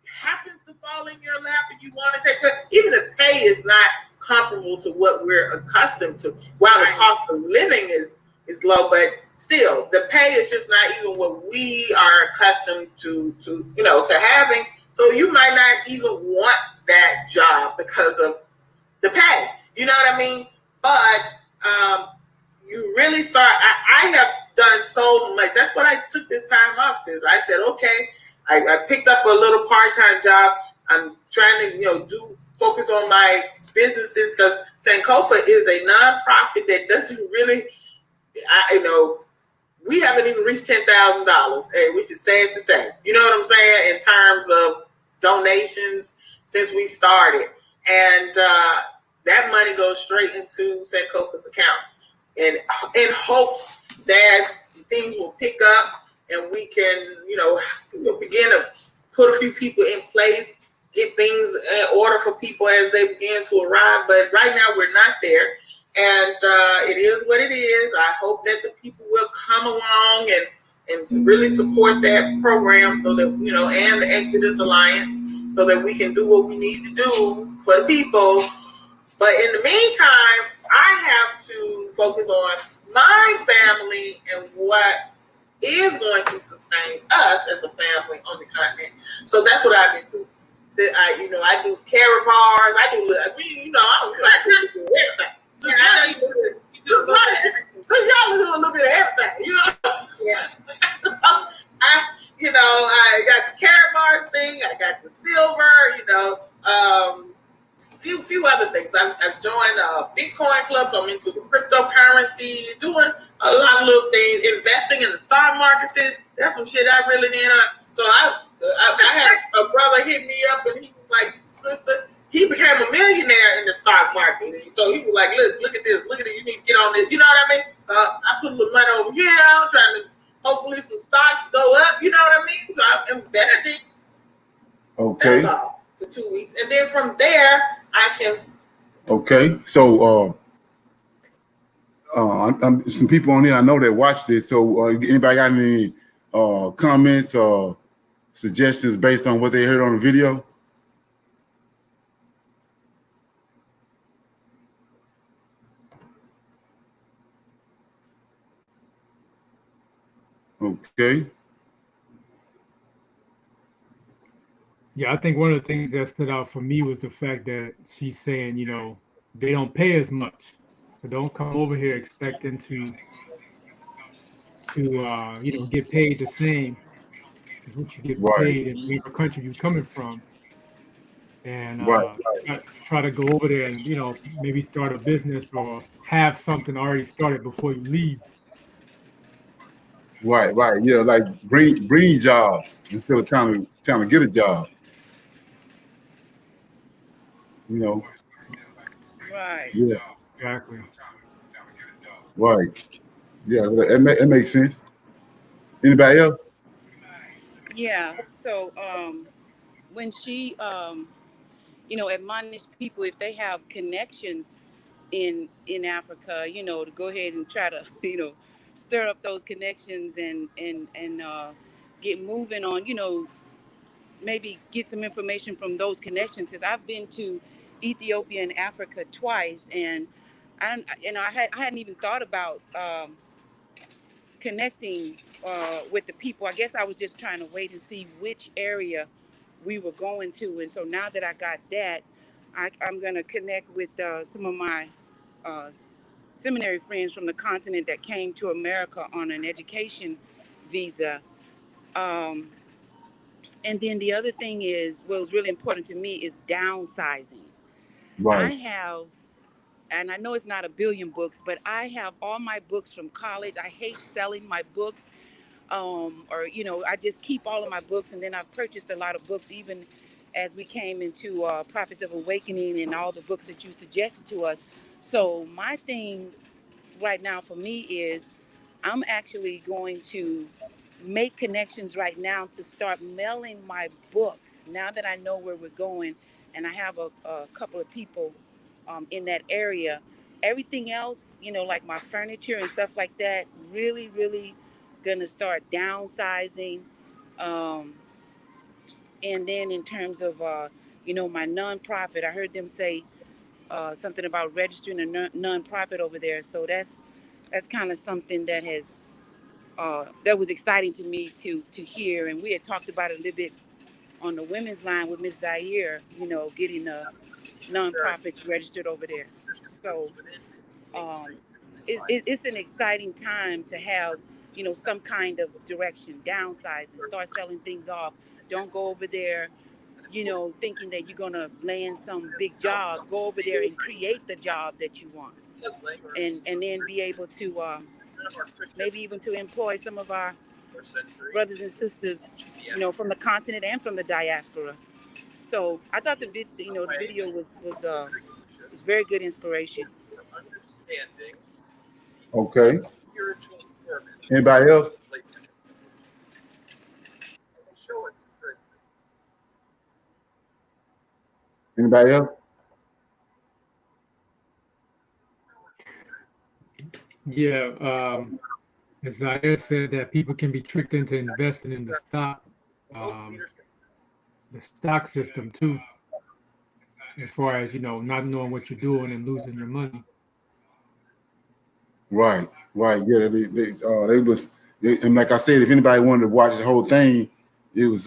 happens to fall in your lap and you want to take it, even the pay is not comparable to what we're accustomed to. While the cost of living is low, but still, the pay is just not even what we are accustomed to having. So you might not even want that job because of the pay. You know what I mean? But you really start. I have done so much. That's what I took this time off since. I said, okay, I picked up a little part-time job. I'm trying to focus on my businesses, because Sankofa is a nonprofit that doesn't really, we haven't even reached $10,000, which is sad to say. You know what I'm saying? In terms of donations since we started, and that money goes straight into Sankofa's account, and in hopes that things will pick up and we can, begin to put a few people in place, get things in order for people as they begin to arrive. But right now we're not there, and it is what it is. I hope that the people will come along and really support that program, so that, and the Exodus Alliance, so that we can do what we need to do for the people But in the meantime, I have to focus on my family and what is going to sustain us as a family on the continent. So that's what I've been doing. So I do carrot bars. I do everything. So y'all do a little bit of everything, Yeah. So I got the carrot bars thing. I got the silver. Few other things. I joined a Bitcoin club, so I'm into the cryptocurrency, doing a lot of little things, investing in the stock market. That's some shit I really did. So I had a brother hit me up, and he was like, "Sister," he became a millionaire in the stock market. And so he was like, "Look at this, look at it. You need to get on this." You know what I mean? I put a little money over here. I'm trying to hopefully some stocks go up. You know what I mean? So I'm investing. Okay. For 2 weeks, and then from there I can. Okay, so some people on here I know that watch this. So anybody got any comments or suggestions based on what they heard on the video? Okay. Yeah, I think one of the things that stood out for me was the fact that she's saying, they don't pay as much. So don't come over here expecting to get paid the same as what you get Right. paid in whatever country you're coming from. And Right. try to go over there and, maybe start a business or have something already started before you leave. Right. Yeah, like bring jobs instead of trying to get a job. Right. Yeah. Exactly. Right. Yeah, it makes sense. Anybody else? Yeah. So when she admonish people if they have connections in Africa, to go ahead and try to stir up those connections and get moving on, maybe get some information from those connections, because I've been to Ethiopia and Africa twice, and I hadn't even thought about connecting with the people. I guess I was just trying to wait and see which area we were going to, and so now that I got that, I'm gonna connect with some of my uh, seminary friends from the continent that came to America on an education visa. Um, and then the other thing is, what was really important to me is downsizing. I Right. have, and I know it's not a billion books, but I have all my books from college. I hate selling my books, or I just keep all of my books, and then I've purchased a lot of books, even as we came into Prophets of Awakening and all the books that you suggested to us. So my thing right now for me is I'm actually going to make connections right now to start mailing my books now that I know where we're going, and I have a couple of people in that area. Everything else, like my furniture and stuff like that, really, really gonna start downsizing. Um, and then in terms of, my nonprofit, I heard them say something about registering a nonprofit over there. So that's kind of something that was exciting to me to hear. And we had talked about it a little bit on the women's line with Miss Zaire, getting a nonprofits registered over there. So it's an exciting time to have, some kind of direction, downsize and start selling things off. Don't go over there, thinking that you're going to land some big job. Go over there and create the job that you want. And then be able to maybe even to employ some of our brothers and sisters, from the continent and from the diaspora. So I thought the video was very good inspiration. Okay. Anybody else? Anybody else? Yeah, as Zaire said, that people can be tricked into investing in the stock system too. as far as, you know, not knowing what you're doing and losing your money. Right, right. Yeah, they was, and like I said, if anybody wanted to watch the whole thing, it was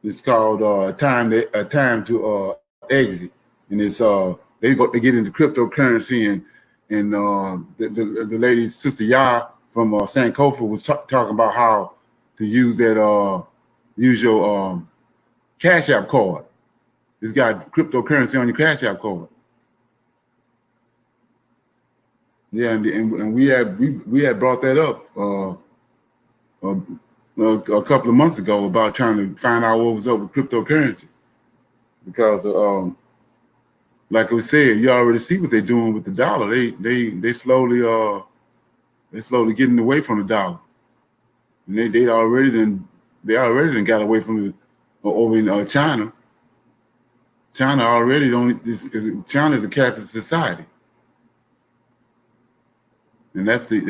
it's called a time to exit, and it's they get into cryptocurrency, and the lady Sister Ya from Sankofa was talking about how to use that use your Cash App card. It's got cryptocurrency on your Cash App card. Yeah, and we had brought that up a couple of months ago about trying to find out what was up with cryptocurrency, because like we said, you already see what they're doing with the dollar. They slowly getting away from the dollar, and they already done got away from it over in China. China already don't. China is a Catholic society, and that's the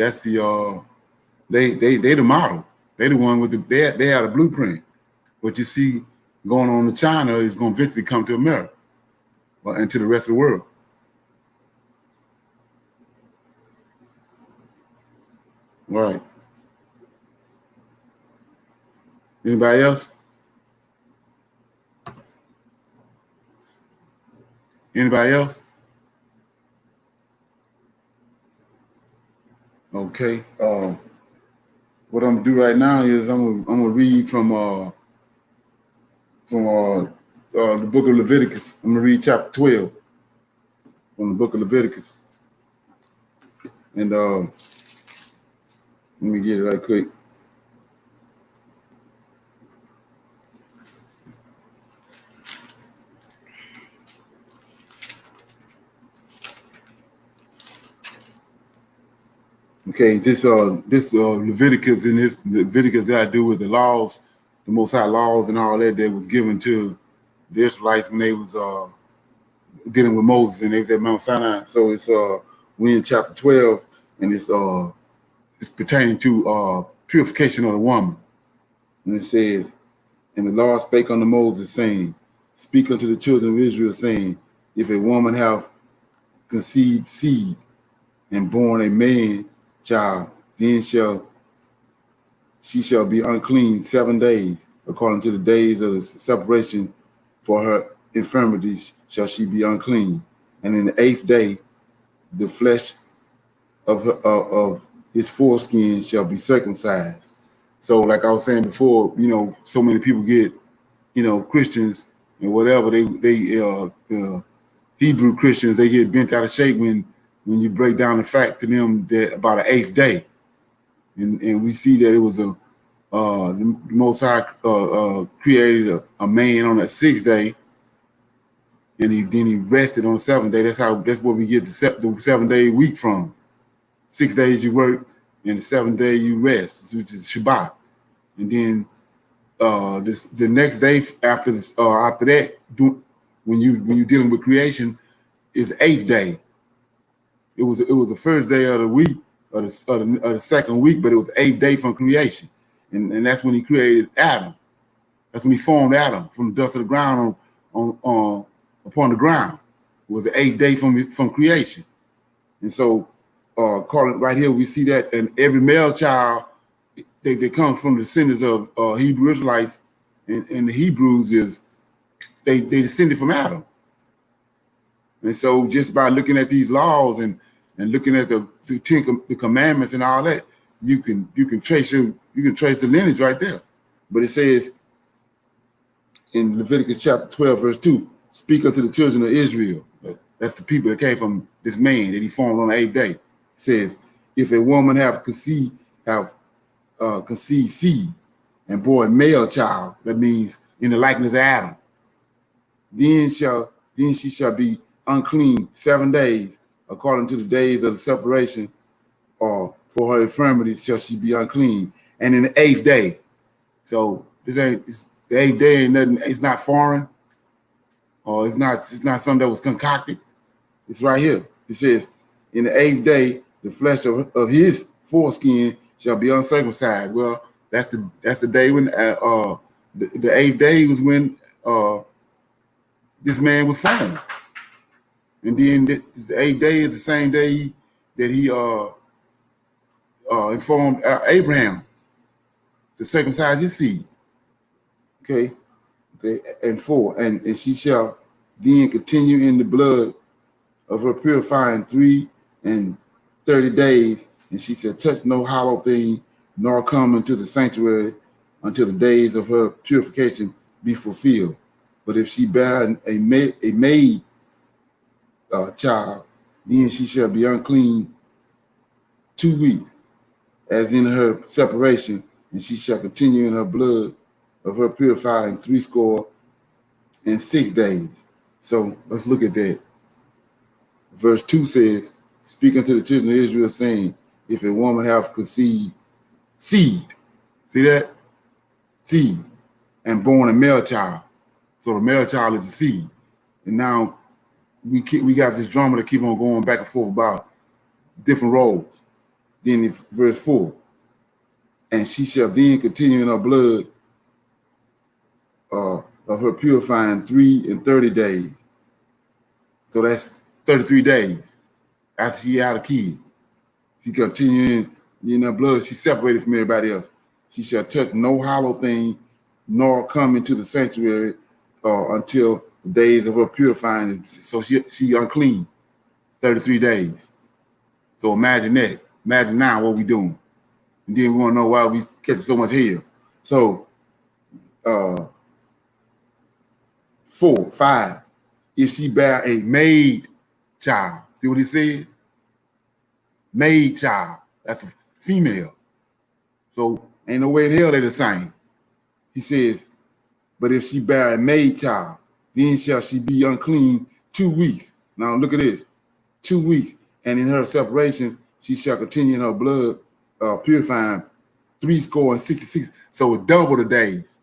they the model. They the one with they had a blueprint. What you see going on in China is going to eventually come to America and to the rest of the world. Right. Anybody else? Anybody else? Okay. What I'm gonna do right now is I'm gonna read from the book of Leviticus. I'm gonna read chapter 12 from the book of Leviticus, and let me get it right quick. Okay, this Leviticus, and this Leviticus that I do with the laws, the Most High laws and all that was given to the Israelites when they was dealing with Moses and they was at Mount Sinai. So it's we in chapter 12, and it's pertaining to purification of the woman. And it says, and the Lord spake unto Moses, saying, speak unto the children of Israel, saying, if a woman have conceived seed and born a man child, then she shall be unclean 7 days, according to the days of the separation. For her infirmities shall she be unclean. And in the 8th day, the flesh of his foreskin shall be circumcised. So, like I was saying before, you know, so many people get, you know, Christians and whatever they Hebrew Christians, they get bent out of shape when you break down the fact to them that about an 8th day, and we see that it was the Most High created a man on that 6th day, and then he rested on the 7th day. That's where we get the 7-day week from. 6 days you work, and the 7th day you rest, which is Shabbat. And then the next day after that, when you're dealing with creation, is the 8th day. It was the first day of the week, of the second week, but it was the 8th day from creation, and that's when he created Adam. That's when he formed Adam from the dust of the ground upon the ground. It was the 8th day from creation, and so calling right here we see that, and every male child they come from the descendants of Hebrew Israelites, and the Hebrews is they descended from Adam. And so just by looking at these laws and looking at the commandments and all that, you can trace the lineage right there. But it says in Leviticus chapter 12, verse 2, speak unto the children of Israel. That's the people that came from this man that he formed on the 8th day. It says, if a woman have conceived seed and bore a male child, that means in the likeness of Adam, then she shall be unclean 7 days, according to the days of the separation, or for her infirmities shall she be unclean. And in the 8th day, so the 8th day ain't nothing, it's not foreign, or it's not something that was concocted. It's right here. It says, in the 8th day, the flesh of his foreskin shall be uncircumcised. Well, that's the day when the 8th day was when this man was formed. And then this 8th day is the same day that he informed Abraham to circumcise his seed. Okay, and 4, and she shall then continue in the blood of her purifying 3 and 30 days, and she shall touch no hollow thing, nor come into the sanctuary until the days of her purification be fulfilled. But if she bear a maid child, then she shall be unclean 2 weeks, as in her separation, and she shall continue in her blood of her purifying 66 days. So let's look at that. Verse 2 says, speaking to the children of Israel, saying, if a woman have conceived seed, see that? Seed, and born a male child. So the male child is the seed. And now we got this drama to keep on going back and forth about different roles. Then in verse 4, and she shall then continue in her blood of her purifying 3 and 30 days. So that's 33 days after she had a kid. She continuing in her blood. She's separated from everybody else. She shall touch no hollow thing, nor come into the sanctuary until the days of her purifying. So she unclean 33 days. So imagine that. Imagine now what we doing. And then we want to know why we catch so much hell. So 4, 5, if she bear a maid child. See what he says? Maid child. That's a female. So ain't no way in hell they're the same. He says, but if she bear a maid child, then shall she be unclean 2 weeks. Now look at this. 2 weeks. And in her separation, she shall continue in her blood, purifying 66. So it's double the days.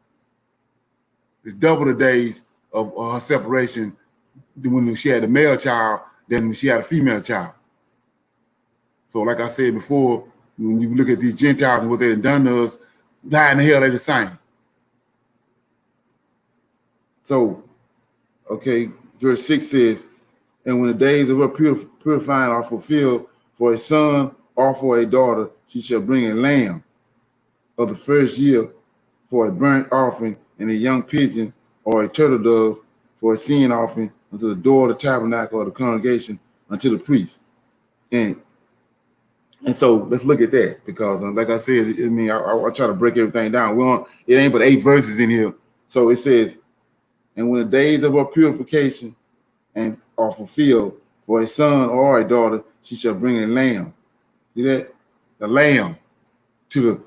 It's double the days of her separation when she had a male child than when she had a female child. So like I said before, when you look at these Gentiles and what they've done to us, how in the hell they the same? So, okay, verse 6 says, and when the days of her purifying are fulfilled, for a son or for a daughter, she shall bring a lamb of the first year for a burnt offering, and a young pigeon or a turtle dove for a sin offering unto the door of the tabernacle of the congregation unto the priest. And so let's look at that, because like I said, I mean, I try to break everything down. It ain't but 8 verses in here. So it says, and when the days of her purification and are fulfilled, for a son or a daughter, she shall bring a lamb. See that? The lamb to the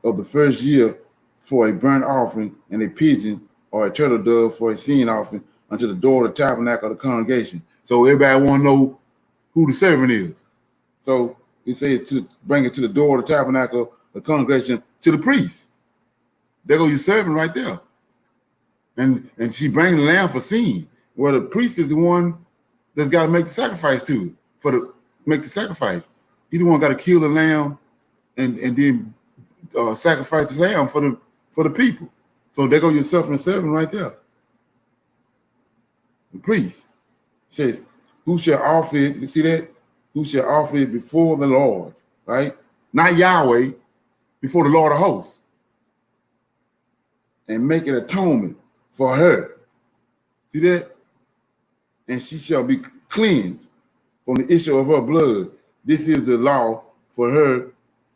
of the first year for a burnt offering, and a pigeon or a turtle dove for a sin offering unto the door of the tabernacle of the congregation. So everybody want to know who the servant is. So it says to bring it to the door of the tabernacle, the congregation, to the priest. There go your servant right there. And she bring the lamb for sin. Well, the priest is the one that's got to make the sacrifice to it, make the sacrifice. He the one got to kill the lamb and then sacrifice the lamb for the people. So there go your suffering servant right there. The priest says, who shall offer it? You see that? Who shall offer it before the Lord, right? Not Yahweh, before the Lord of hosts, and make an atonement for her. See that? And she shall be cleansed from the issue of her blood. This is the law for her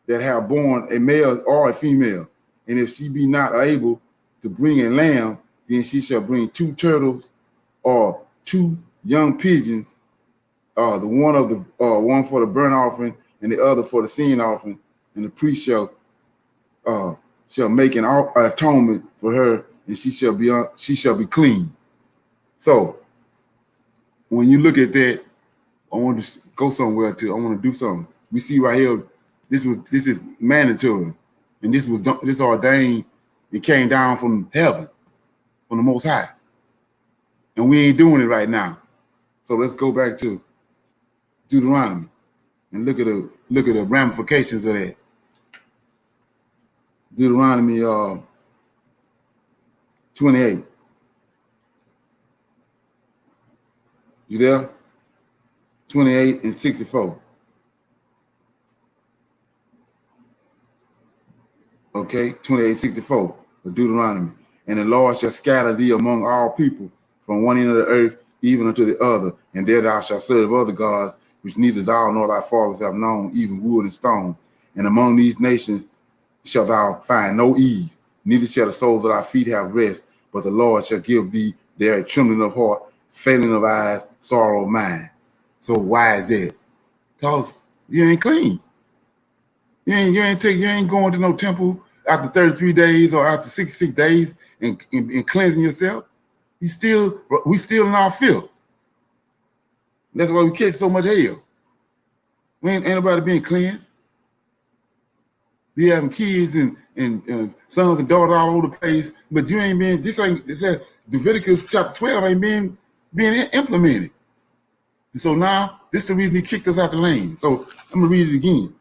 that have born a male or a female. And if she be not able to bring a lamb, then she shall bring 2 turtles or 2 young pigeons, the one for the burnt offering and the other for the sin offering. And the priest shall make an atonement for her, and she shall be clean. So when you look at that, I want to go somewhere I want to do something. We see right here, this is mandatory, and this ordained. It came down from heaven, from the Most High, and we ain't doing it right now. So let's go back to Deuteronomy and look at the ramifications of that. Deuteronomy 28. You there? 28 and 64. Okay, 28:64 of Deuteronomy. And the Lord shall scatter thee among all people from one end of the earth even unto the other, and there thou shalt serve other gods, which neither thou nor thy fathers have known, even wood and stone. And among these nations shalt thou find no ease, neither shall the soles of thy feet have rest, but the Lord shall give thee there a trembling of heart, failing of eyes, sorrow of mind. So why is that? Because you ain't clean. You ain't going to no temple after 33 days or after 66 days and cleansing yourself. We still in our filth. That's why we catch so much hell. We ain't nobody being cleansed. You having kids and sons and daughters all over the place, but you ain't being. This Leviticus chapter 12 ain't being implemented. And so now this is the reason he kicked us out the lane. So I'm gonna read it again.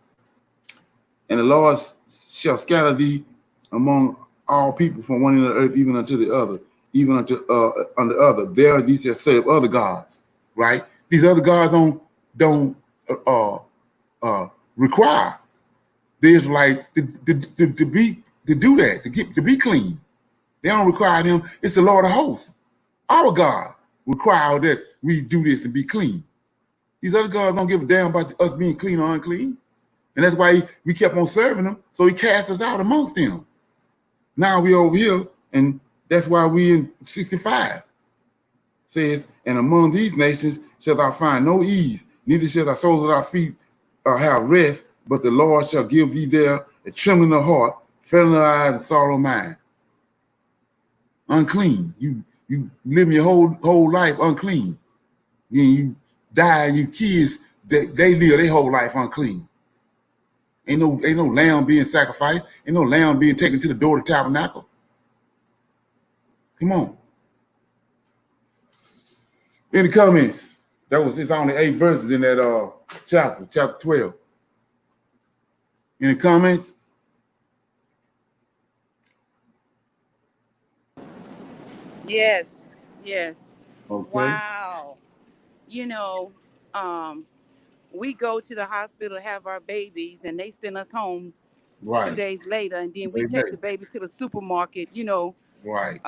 And the Lord shall scatter thee among all people from one end of the earth, even unto the other, even unto other. There these shall serve other gods, right? These other gods don't require the Israelite to do that, to be clean. They don't require them. It's the Lord of hosts. Our God require that we do this and be clean. These other gods don't give a damn about us being clean or unclean. And that's why we kept on serving them. So he cast us out amongst them. Now we over here, and that's why we in 65. Says, and among these nations shall thou find no ease, neither shall thy soles of thy feet have rest, but the Lord shall give thee there a trembling of heart, failing of eyes, and sorrow of mind. Unclean. You live your whole life unclean. You die, and your kids they live their whole life unclean. Ain't no lamb being sacrificed. Ain't no lamb being taken to the door of the tabernacle. Come on. In the comments, it's only 8 verses in that chapter 12. In the comments. Yes. Yes. Okay. Wow. We go to the hospital to have our babies, and they send us home Right. 2 days later, and then we take the baby to the supermarket. Right.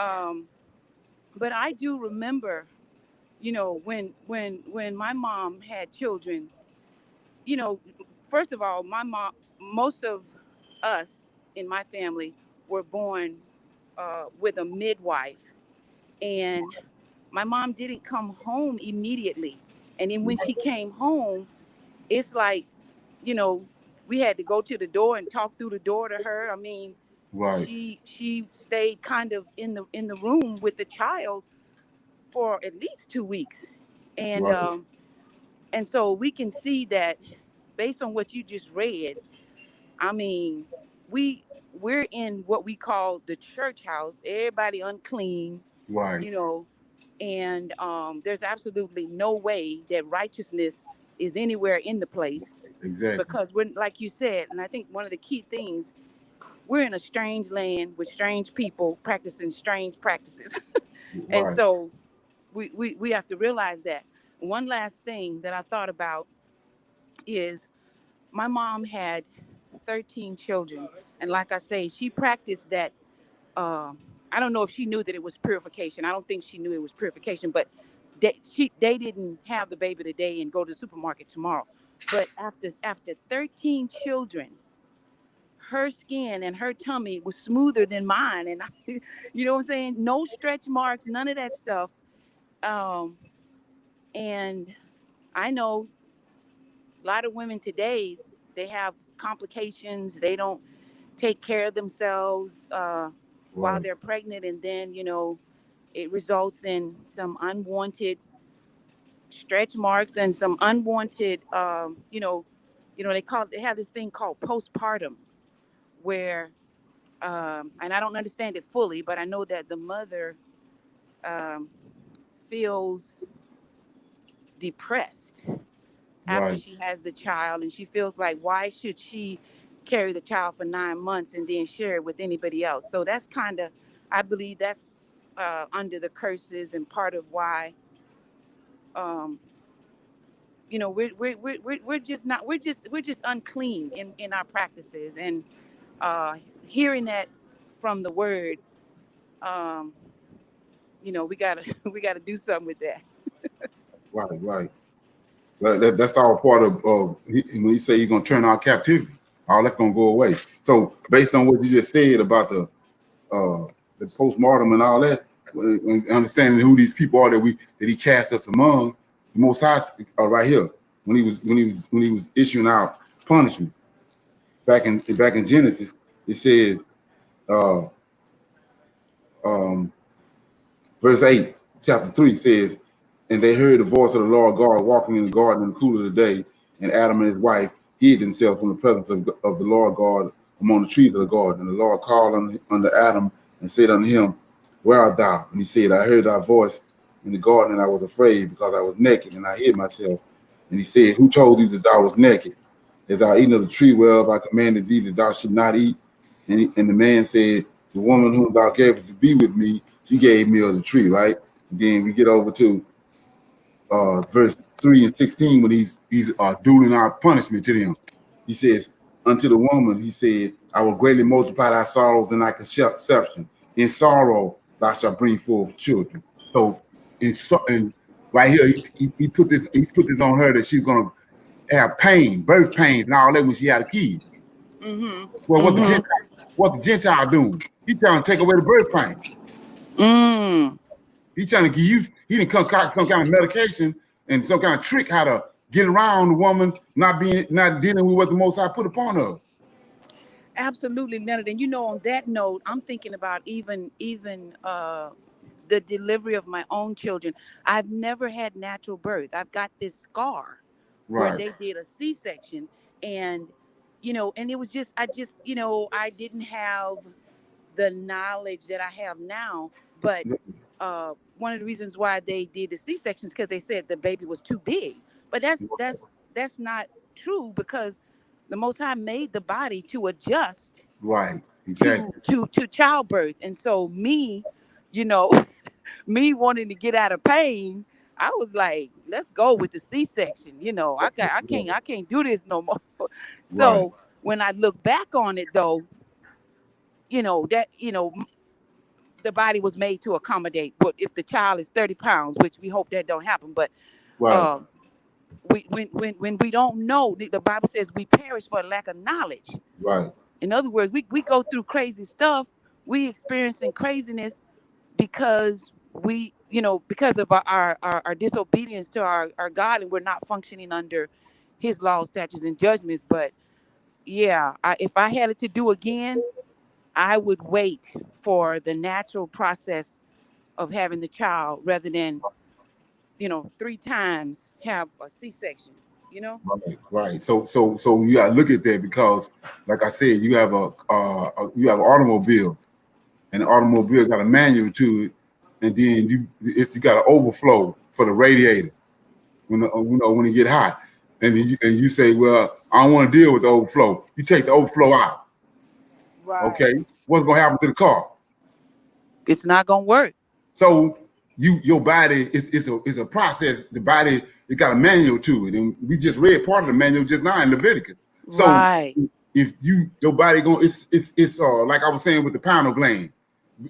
But I do remember, when my mom had children. First of all, most of us in my family were born with a midwife, and my mom didn't come home immediately. And then when she came home, it's like, you know, we had to go to the door and talk through the door to her. I mean, right. she stayed kind of in the room with the child for at least 2 weeks, and right. and so we can see that based on what you just read. I mean, we're in what we call the church house. Everybody unclean, Right. And there's absolutely no way that righteousness is anywhere in the place. Exactly. Because we're, like you said, and I think one of the key things, we're in a strange land with strange people practicing strange practices. And Right. so we have to realize that. One last thing that I thought about is my mom had 13 children. And like I say, she practiced that. I don't know if she knew that it was purification. I don't think she knew it was purification, but they didn't have the baby today and go to the supermarket tomorrow. But after 13 children, her skin and her tummy was smoother than mine. And you know what I'm saying? No stretch marks, none of that stuff. Um, and I know a lot of women today, they have complications. They don't take care of themselves while they're pregnant, and then it results in some unwanted stretch marks and some unwanted they have this thing called postpartum, where and I don't understand it fully, but I know that the mother um, feels depressed after Right. she has the child, and she feels like, why should she carry the child for 9 months and then share it with anybody else? So that's kind of, I believe that's under the curses and part of why you know, we're just not, we're just unclean in our practices, and hearing that from the word, um, you know, we gotta we gotta do something with that. Right, right. That's all part of when he say he's gonna turn our captivity. All that's gonna go away. So based on what you just said about the postmortem and all that, and understanding who these people are that he cast us among, the Most High right here when he was issuing out punishment back in Genesis, it says uh, um, verse 8, chapter 3 says, and they heard the voice of the Lord God walking in the garden in the cool of the day, and Adam and his wife hid themselves from the presence of the Lord God among the trees of the garden. And the Lord called unto Adam and said unto him, where art thou? And he said, I heard thy voice in the garden, and I was afraid because I was naked, and I hid myself. And he said, who told thee that thou was naked? As thou eaten of the tree whereof I commanded thee that thou should not eat? And the man said, the woman whom thou gavest to be with me, she gave me of the tree, right? And then we get over to verse 3 and 16 when he's doling out punishment to them. He says, unto the woman, he said, I will greatly multiply thy sorrows and thy conception. In sorrow thou shalt bring forth children. So and right here, he put this on her that she's gonna have pain, birth pains, and all that when she had kids. Mm-hmm. Well, Mm-hmm. what the Gentile doing? He trying to take away the birth pain. He trying to give you, he didn't concoct some kind of medication and some kind of trick how to get around the woman not dealing with what the Most High put upon her. Absolutely, Leonard. And you know, on that note, I'm thinking about even the delivery of my own children. I've never had natural birth. I've got this scar where Right. they did a C-section, and you know, and it was just, you know, I didn't have the knowledge that I have now. But one of the reasons why they did the C-sections because they said the baby was too big. But that's not true, because the Most High made the body to adjust Right. Exactly. to childbirth. And so me, you know, me wanting to get out of pain, I was like, let's go with the C-section. You know, I can't do this no more. Right. So when I look back on it though, you know, that, you know, the body was made to accommodate what if the child is 30 pounds, which we hope that don't happen. But Right. when we don't know, the Bible says we perish for lack of knowledge. Right. In other words, we go through crazy stuff. We experiencing craziness because we, you know, because of our disobedience to our God, and we're not functioning under his laws, statutes, and judgments. But yeah, if I had it to do again, I would wait for the natural process of having the child rather than, you know, 3 times have a C-section, you know? Right. Right. So you gotta look at that because, like I said, you have you have an automobile, and the automobile got a manual to it, and then you got an overflow for the radiator when it get hot, and you say, well, I don't want to deal with the overflow. You take the overflow out. Right. Okay, what's gonna happen to the car? It's not gonna work. So your body is a process. The body, it got a manual to it, and we just read part of the manual just now in Leviticus. So Right. if your body going, it's like I was saying with the pineal gland,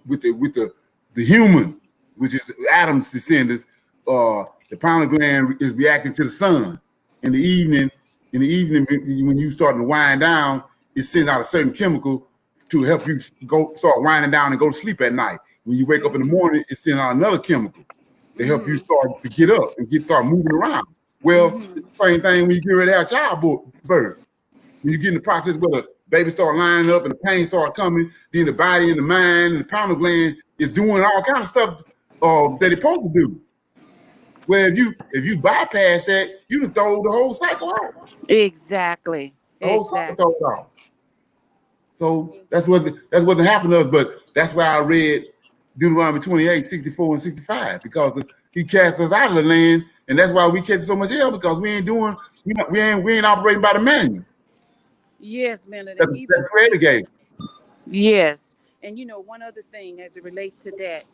with the human, which is Adam's descendants. The pineal gland is reacting to the sun in the evening. In the evening, when you starting to wind down, it sends out a certain chemical to help you start winding down and go to sleep at night. When you wake up in the morning, it sends out another chemical to help you start to get up and start moving around. Well, it's the same thing when you get ready to have childbirth. When you get in the process where the baby start lining up and the pain start coming, then the body and the mind and the pineal gland is doing all kind of stuff that it's supposed to do. Where if you bypass that, you can throw the whole cycle out. Exactly. The whole cycle thrown out. So that's what happened to us. But that's why I read Deuteronomy 28, 64 and 65, because he cast us out of the land, and that's why we catch so much hell, because we ain't operating by the manual. Yes, Leonard. That the Creator gave. Yes. And you know, one other thing as it relates to that,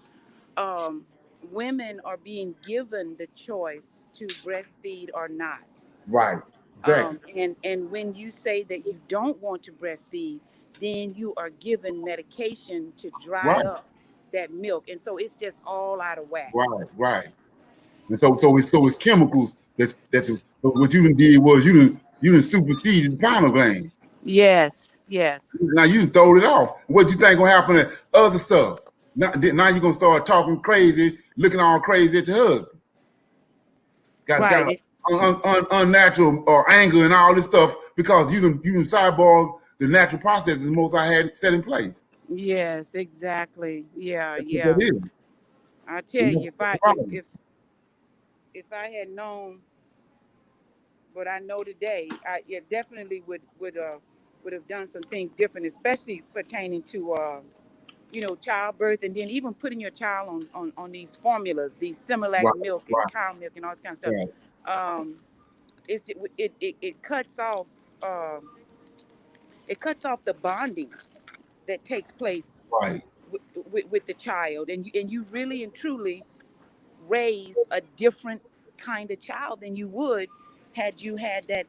women are being given the choice to breastfeed or not. Right. Exactly. And when you say that you don't want to breastfeed, then you are given medication to dry Right. up that milk, and so it's just all out of whack. Right. Right. And so it's chemicals so what you done did was you done superseded the pineal gland. Yes, yes. Now you throwed it off. What you think gonna happen to other stuff? Now you're gonna start talking crazy, looking all crazy at your husband. Got Right. unnatural anger and all this stuff because you done sideboard the natural processes most I had set in place. Yes, exactly. Yeah, That's what that yeah. is. I tell And you, that's if the I problem. if I had known what I know today, I yeah, definitely would have done some things different, especially pertaining to childbirth, and then even putting your child on these formulas, these Similac Right, milk and right, cow milk and all this kind of stuff. right, Um, it cuts off the bonding that takes place right, with the child, and you really and truly raise a different kind of child than you would had you had that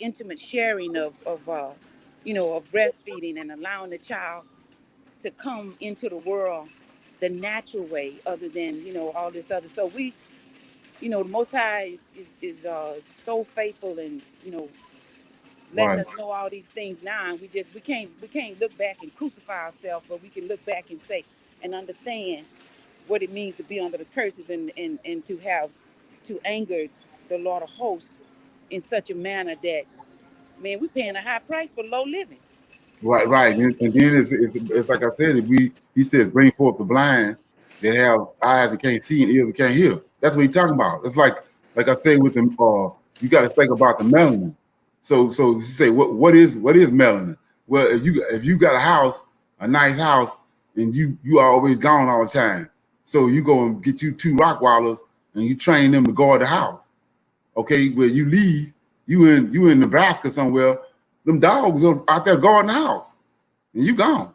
intimate sharing of breastfeeding and allowing the child to come into the world the natural way, other than all this other. So the Most High is so faithful, and letting right, us know all these things now. And we can't look back and crucify ourselves, but we can look back and say and understand what it means to be under the curses, and to anger the Lord of hosts in such a manner that, man, we're paying a high price for low living. right. And then it's like I said, he says bring forth the blind that have eyes that can't see and ears that can't hear. That's what he's talking about. It's like I said with them, you got to think about the melanin. So you say what is melanin? Well, if you got a house, a nice house, and you are always gone all the time, so you go and get you two Rockwallers and you train them to guard the house. Okay, where you leave, you in Nebraska somewhere, them dogs are out there guarding the house, and you gone.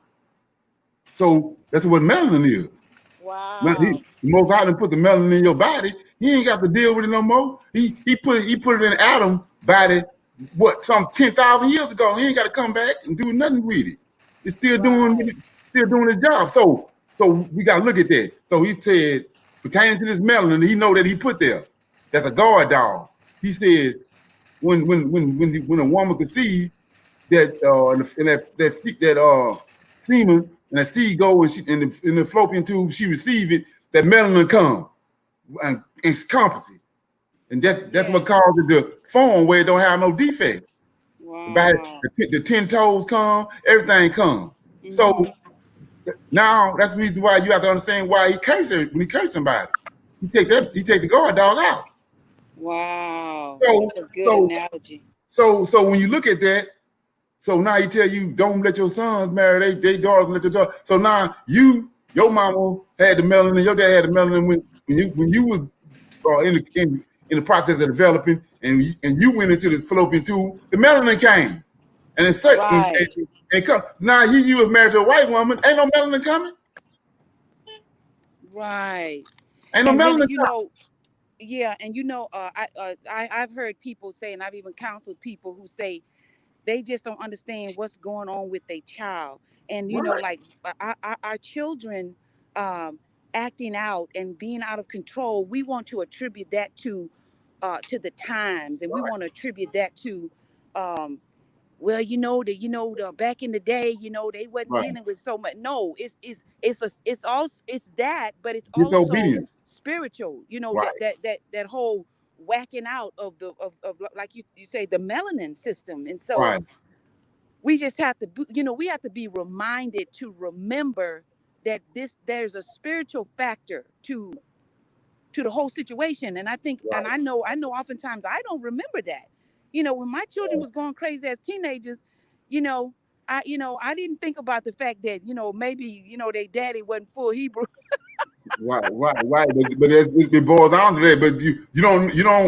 So that's what melanin is. Wow. The Most High done put the melanin in your body. He ain't got to deal with it no more. He put it in Adam body. What, some 10,000 years ago? He ain't got to come back and do nothing with it. It's Right. still doing its job. So we got to look at that. So he said, pertaining to this melanin, he know that he put there. That's a guard dog. He says when a woman conceives that and that semen and that seed go and she in the fallopian tube she receive it, that melanin come and encompass it, and that's what Yes. causes it to form where it don't have no defect. Wow. The 10 toes come, everything come. So Mm-hmm. now that's the reason why you have to understand why he curses when he curses somebody. He take the guard dog out. Wow. So That's a good so analogy. so when you look at that, so now he tell you don't let your sons marry they daughters, let your daughter. So now your mama had the melanin, your dad had the melanin when you was in the process of developing, and you went into the fallopian tube, the melanin came, and it's certain Right. and come. Now you was married to a white woman, ain't no melanin coming, Right. ain't no And then melanin coming. yeah, and I've heard people say, and I've even counseled people who say they just don't understand what's going on with their child, and Right, like our children um, acting out and being out of control. We want to attribute that to the times, and we right, want to attribute that to um, well, the back in the day, they wasn't right. dealing with so much. No, it's also it's that, but it's also Disobedience. spiritual. Right, That whole whacking out of like you say, the melanin system. And so right, we just have to we have to be reminded to remember that there's a spiritual factor to the whole situation. And I think, and right, I know oftentimes I don't remember that. When my children right. was going crazy as teenagers, you know, I didn't think about the fact that, maybe, their daddy wasn't full Hebrew. Right. But it boils down to that. But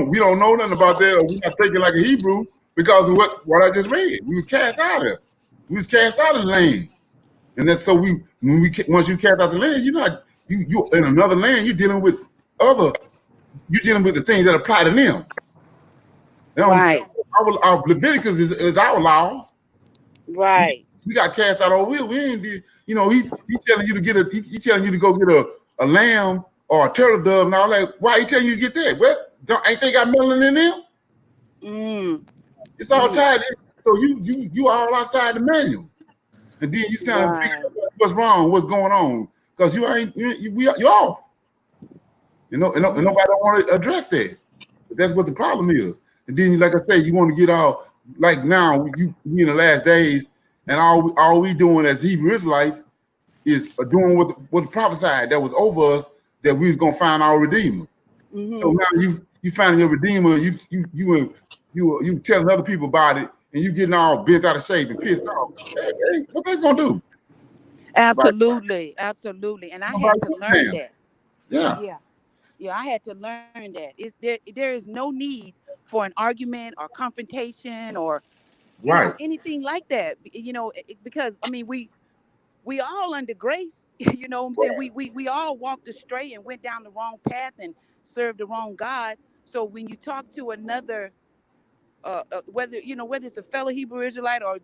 we don't know nothing about that. Or we're not thinking like a Hebrew because of what I just read. We was cast out of it. We was cast out of the land, and that's so once you cast out the land, you in another land, you're dealing with the things that apply to them. Right. Our Leviticus is our laws. Right. We got cast out over here. We ain't did, he's telling you to get he telling you to go get a lamb or a turtle dove and all that. Why he telling you to get that? Well, ain't they got melanin in them? It's all tied in. So you all outside the manual. And then you trying to figure out what's wrong, what's going on. Because you off. And nobody don't want to address that. But that's what the problem is. And then, like I say, you want to get all, like now, we in the last days, and all we doing as Hebrew Israelites is doing what was prophesied that was over us, that we was gonna find our Redeemer. So now you finding your Redeemer, you telling other people about it, and you getting all bent out of shape and pissed off. Hey, what that's gonna do? Absolutely, absolutely. And I had to learn that. Yeah, I had to learn that. There is no need for an argument or confrontation or anything like that. Because I mean we all under grace. You know what I'm saying? We all walked astray and went down the wrong path and served the wrong God. So when you talk to another whether it's a fellow Hebrew Israelite or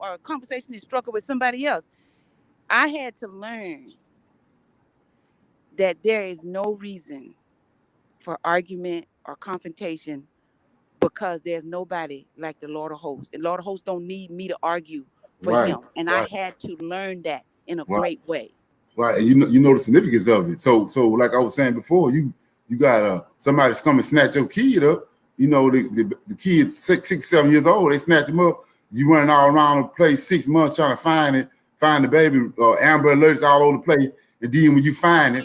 a conversation you struggle with somebody else, I had to learn that there is no reason for argument or confrontation, because there's nobody like the Lord of Hosts. And Lord of Hosts don't need me to argue for him. And I had to learn that in a great way. Right, and you know the significance of it. So like I was saying before, you got somebody's come and snatch your kid up. The kid 6, 7 years old, they snatch him up. You running all around the place 6 months trying to find the baby. Amber alerts all over the place, and then when you find it,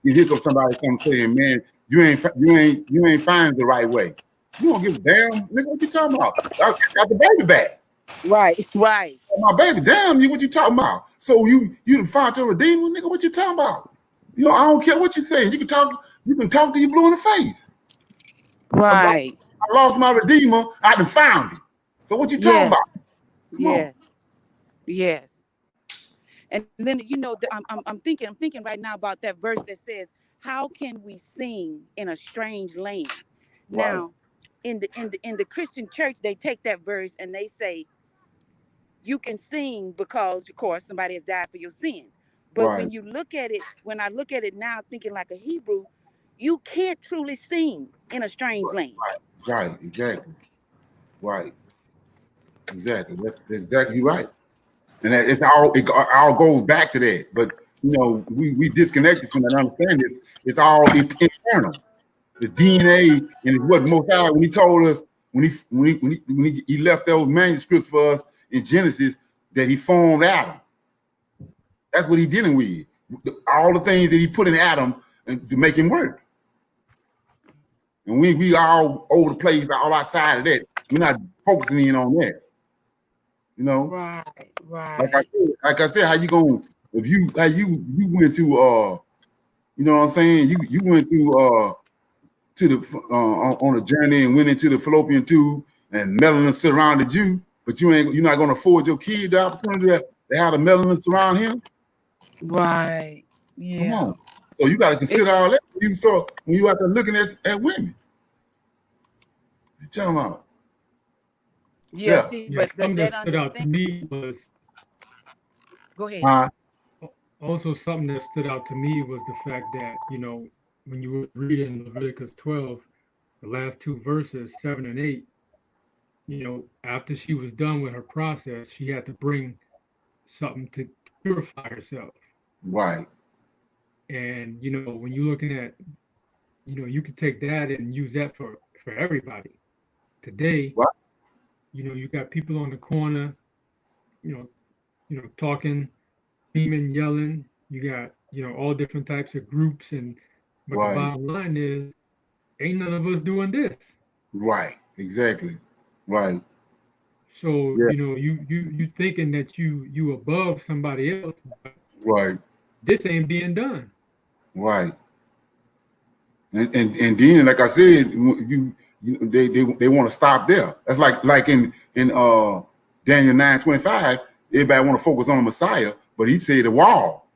you hear come somebody come saying, "Man, you ain't finding it the right way." You don't give a damn, nigga. What you talking about? I got the baby back. Right. My baby, damn you. What you talking about? So you found your Redeemer, nigga. What you talking about? I don't care what you saying. You can talk till you blue in the face. Right. I lost my Redeemer. I done found it. So what you talking about? Come on. Yes. And then I'm thinking right now about that verse that says, "How can we sing in a strange land?" Right. Now, in the Christian church, they take that verse and they say, you can sing because, of course, somebody has died for your sins. But when you look at it, when I look at it now, thinking like a Hebrew, you can't truly sing in a strange land. Right, exactly. Right. Exactly. That's exactly right. And it all goes back to that. But we disconnected from that understanding. It's all internal. It's DNA, and it's what Most High, when he told us, when he left those manuscripts for us in Genesis, that he formed Adam. That's what he's dealing with. All the things that he put in Adam to make him work. And we all over the place, all outside of that. We're not focusing in on that. Right. Like I said, how you went to you know what I'm saying? You went to the on a journey and went into the fallopian tube, and melanin surrounded you, but you're not gonna afford your kid the opportunity to have the melanin surround him. Right. Yeah. Come on. So you gotta consider all that when you out there looking at women. You talking about? Yeah. See, but something that stood out to me was. Go ahead. Also, something that stood out to me was the fact that, when you were reading Leviticus 12, the last 2 verses, 7 and 8, after she was done with her process, she had to bring something to purify herself. Right. And, when you're looking at, you could take that and use that for everybody. Today, what? You got people on the corner, talking, screaming, yelling. You got, all different types of groups. But the bottom line is, ain't none of us doing this. Right. Exactly. Right. So, you thinking that you above somebody else. Right. This ain't being done. Right. And then, like I said, they want to stop there. That's like in Daniel 9:25, everybody want to focus on the Messiah, but he said the wall.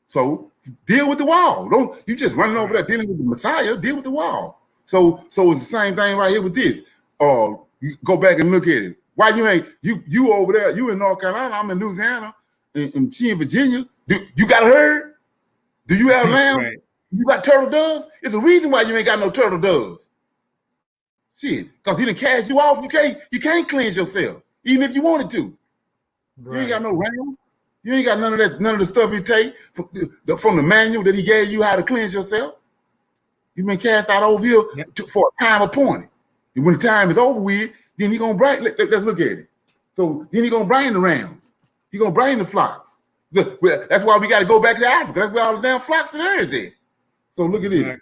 So Deal with the wall. Don't you just running over there dealing with the Messiah, deal with the wall. So it's the same thing right here with this. You go back and look at it. Why you ain't you over there, you in North Carolina, I'm in Louisiana, and she in Virginia. You got a herd? Do you have lamb? Right. You got turtle doves? It's a reason why you ain't got no turtle doves. Shit, because he done cast you off. You can't cleanse yourself, even if you wanted to. Right. You ain't got no ram. You ain't got none of the stuff you take from the manual that he gave you how to cleanse yourself. You've been cast out over here for a time appointed. And when the time is over with, then he gonna bring. Let's look at it. So then he gonna bring the rams. He gonna bring the flocks. That's why we got to go back to Africa. That's where all the damn flocks and herds is. So look at this.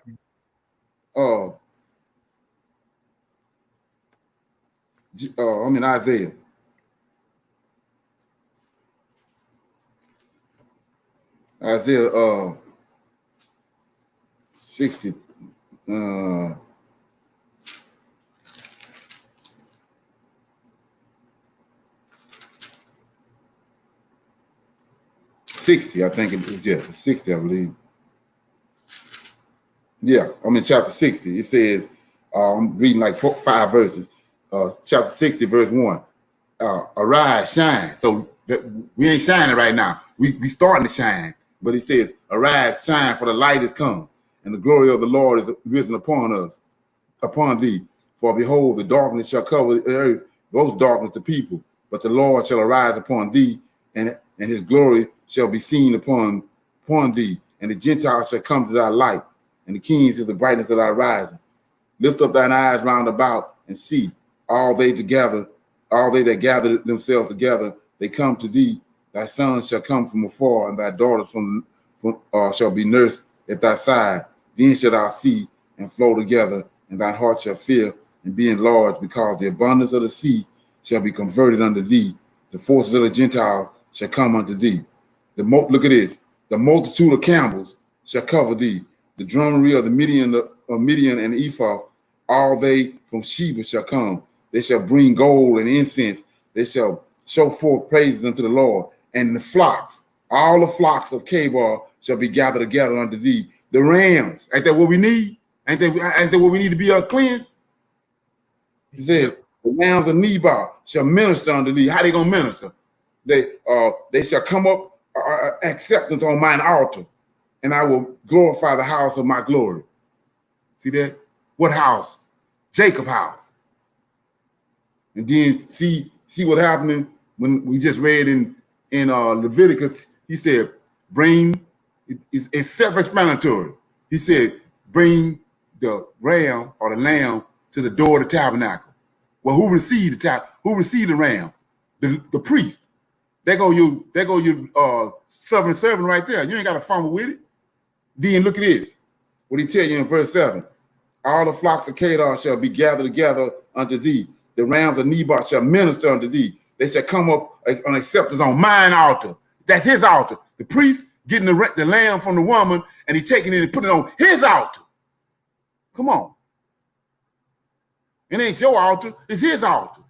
I'm in Isaiah. Isaiah 60. 60, I think it is, 60, I believe. Yeah, I'm in chapter 60. It says, I'm reading like 5 verses. Chapter 60, verse 1. Arise, shine. So we ain't shining right now. We starting to shine. But it says, arise, shine, for the light is come, and the glory of the Lord is risen upon us, upon thee. For behold, the darkness shall cover the earth, gross darkness the people. But the Lord shall arise upon thee, and his glory shall be seen upon thee. And the Gentiles shall come to thy light, and the kings of the brightness of thy rising. Lift up thine eyes round about, and see all they that gather themselves together, they come to thee. Thy sons shall come from afar, and thy daughters shall be nursed at thy side. Then shalt thou see and flow together, and thy heart shall fill and be enlarged, because the abundance of the sea shall be converted unto thee. The forces of the Gentiles shall come unto thee. Look at this. The multitude of camels shall cover thee. The drummery of the Midian and the ephah, all they from Sheba shall come. They shall bring gold and incense. They shall show forth praises unto the Lord. And the flocks, all the flocks of Kabar shall be gathered together unto thee. The rams, ain't that what we need? Ain't that what we need to be cleansed? It says, the rams of Nebar shall minister unto thee. How they gonna minister? They shall come up acceptance on mine altar, and I will glorify the house of my glory. See that? What house? Jacob house. And then see what happening when we just read in Leviticus. He said, it's self-explanatory. He said, bring the ram or the lamb to the door of the tabernacle. Well, who received the ram? The priest. There go your servant right there. You ain't got to fumble with it. Then look at this. What he tell you in verse 7. All the flocks of Kedar shall be gathered together unto thee. The rams of Nebat shall minister unto thee. They shall come up on acceptance on mine altar. That's his altar. The priest getting the lamb from the woman, and he taking it and putting it on his altar. Come on. It ain't your altar. It's his altar.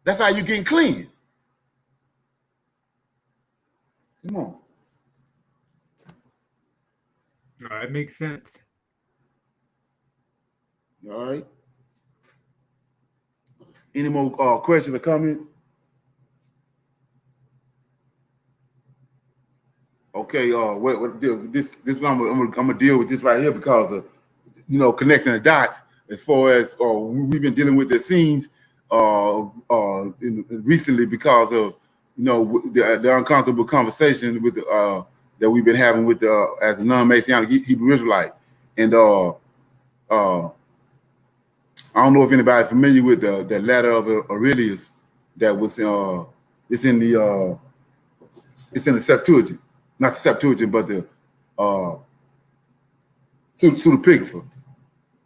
That's how you getting cleansed. Come on. No, that makes sense. All right. Any more questions or comments? Okay. This I'm gonna deal with this right here because of connecting the dots as far as we've been dealing with the scenes recently because of the uncomfortable conversation with that we've been having with as a non-Messianic Hebrew Israelite, and I don't know if anybody's familiar with the letter of Aurelius that was it's in the Septuagint, not the Septuagint, but the Pseudepigrapha.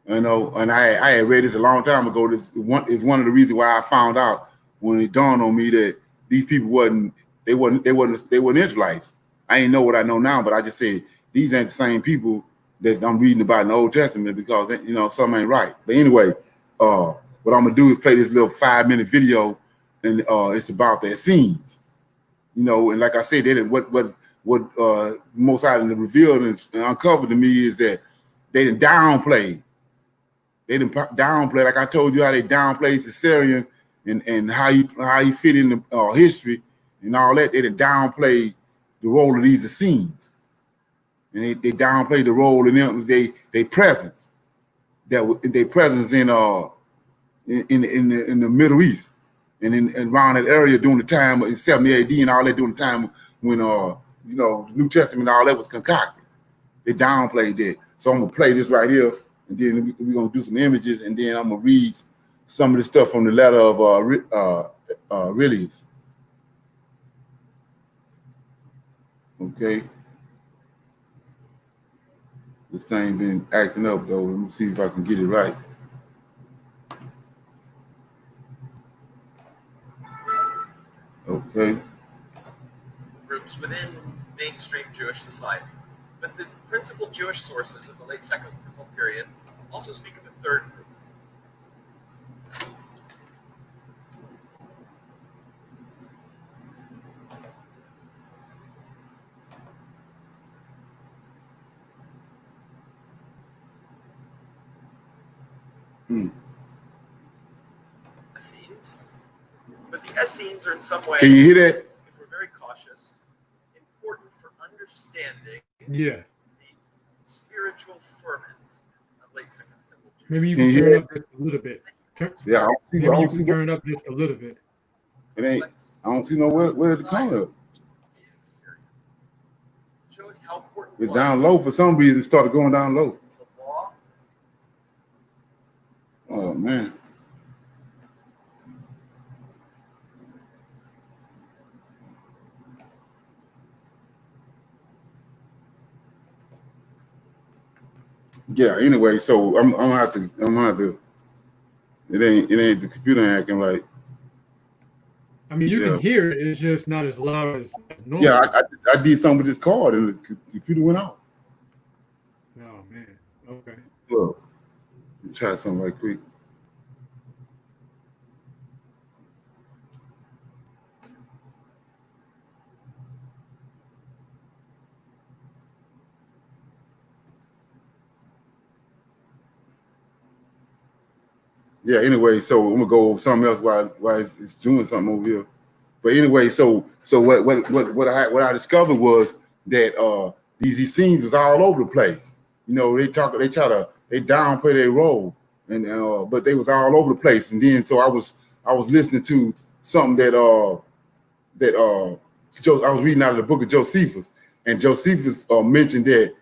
And I had read this a long time ago. This is one of the reasons why I found out when it dawned on me that these people weren't Israelites. I ain't know what I know now, but I just said these ain't the same people that I'm reading about in the Old Testament because something ain't right. But anyway, what I'm gonna do is play this little 5-minute video, and it's about their scenes. And like I said, what most out in the revealed and uncovered to me is that they didn't downplay. They didn't downplay, like I told you how they downplayed Caesarion and how he fit in the history and all that. They didn't downplay the role of these Essenes. And they downplayed the role in them, they presence. Their presence in the Middle East and around that area during the time in 70 AD and all that during the time when the New Testament and all that was concocted. They downplayed that. So I'm gonna play this right here, and then we're gonna do some images, and then I'm gonna read some of the stuff from the letter of Aurelius. Okay. This thing been acting up though. Let me see if I can get it right. Okay. Groups within mainstream Jewish society. But the principal Jewish sources of the late Second Temple period also speak of a third group. Essenes. But the Essenes are in some way, can you hear that? if we're very cautious, important for understanding Yeah. the spiritual ferment of late Second Temple Judaism. Maybe you Can can you turn hear up just a little bit. Yeah, I don't see, Maybe you can turn up just a little bit. it ain't. I don't see where it's coming up. Shows how important It's down low for some reason. It started going down low. the law. Oh man. Yeah. Anyway, so I'm gonna have to. It ain't the computer acting right. I mean, you Yeah. can hear it. It's just not as loud as normal. Yeah, I did something with this card and the computer went out. Oh man. Okay. Look, let me try something right quick. Yeah, anyway, so I'm gonna go over something else while it's doing something over here. But anyway, so what I discovered was that these scenes was all over the place. You know, they downplay their role, and but they was all over the place. And then so I was listening to something that I was reading out of the book of Josephus, and Josephus mentioned that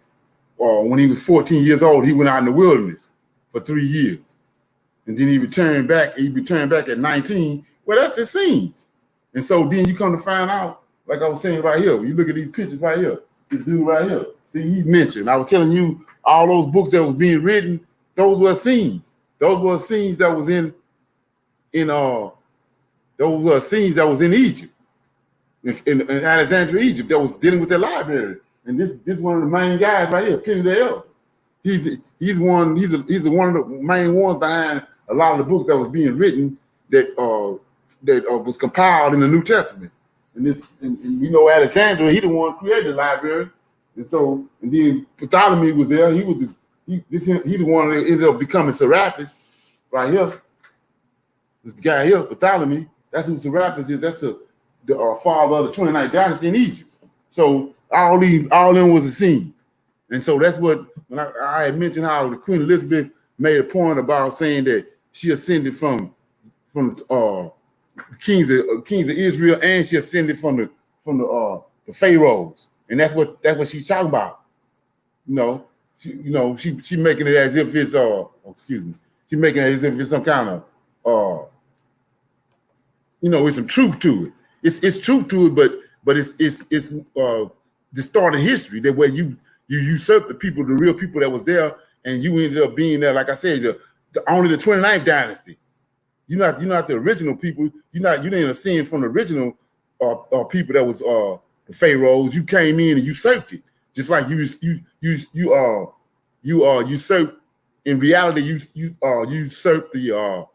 when he was 14 years old, he went out in the wilderness for 3 years. And then he returned back at 19. Well, that's the scenes. And so then you come to find out, like I was saying right here, when you look at these pictures right here, this dude right here, see, he's mentioned. I was telling you all those books that was being written, those were scenes. Those were scenes that was in Egypt, in Alexandria, Egypt, that was dealing with their library. And this one of the main guys right here, Penny the Elder. He's one of the main ones behind a lot of the books that was being written that was compiled in the New Testament. And we know Alexandria, he the one who created the library. And then Ptolemy was there. He the one that ended up becoming Serapis right here. This guy here, Ptolemy, that's who Serapis is. That's the father of the 29th dynasty in Egypt. So all them was the scenes. And so that's what, when I had mentioned how the Queen Elizabeth made a point about saying that she ascended from kings of Israel, and she ascended from the pharaohs, and that's what she's talking about. She making it as if it's she making it as if it's some kind of it's some truth to it. It's truth to it, but it's distorted history that way you usurp the people, the real people that was there, and you ended up being there. Like I said, only the 29th dynasty. You're not the original people. You didn't ascend from the original people that was the pharaohs. You came in and usurped it, just like you usurped. In reality, you usurped the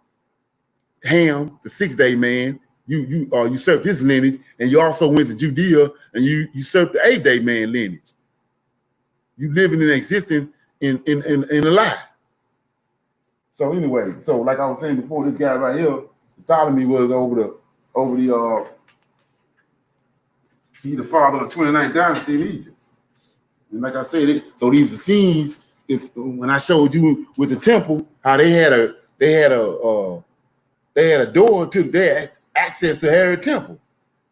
Ham, the 6-day man, you usurped his lineage, and you also went to Judea and you usurped the 8th-day man lineage. You living and existing in a lie. So anyway, so like I was saying before, this guy right here, Ptolemy was he's the father of the 29th dynasty in Egypt. And like I said, so these Essenes is when I showed you with the temple how they had a door to their access to Herod Temple.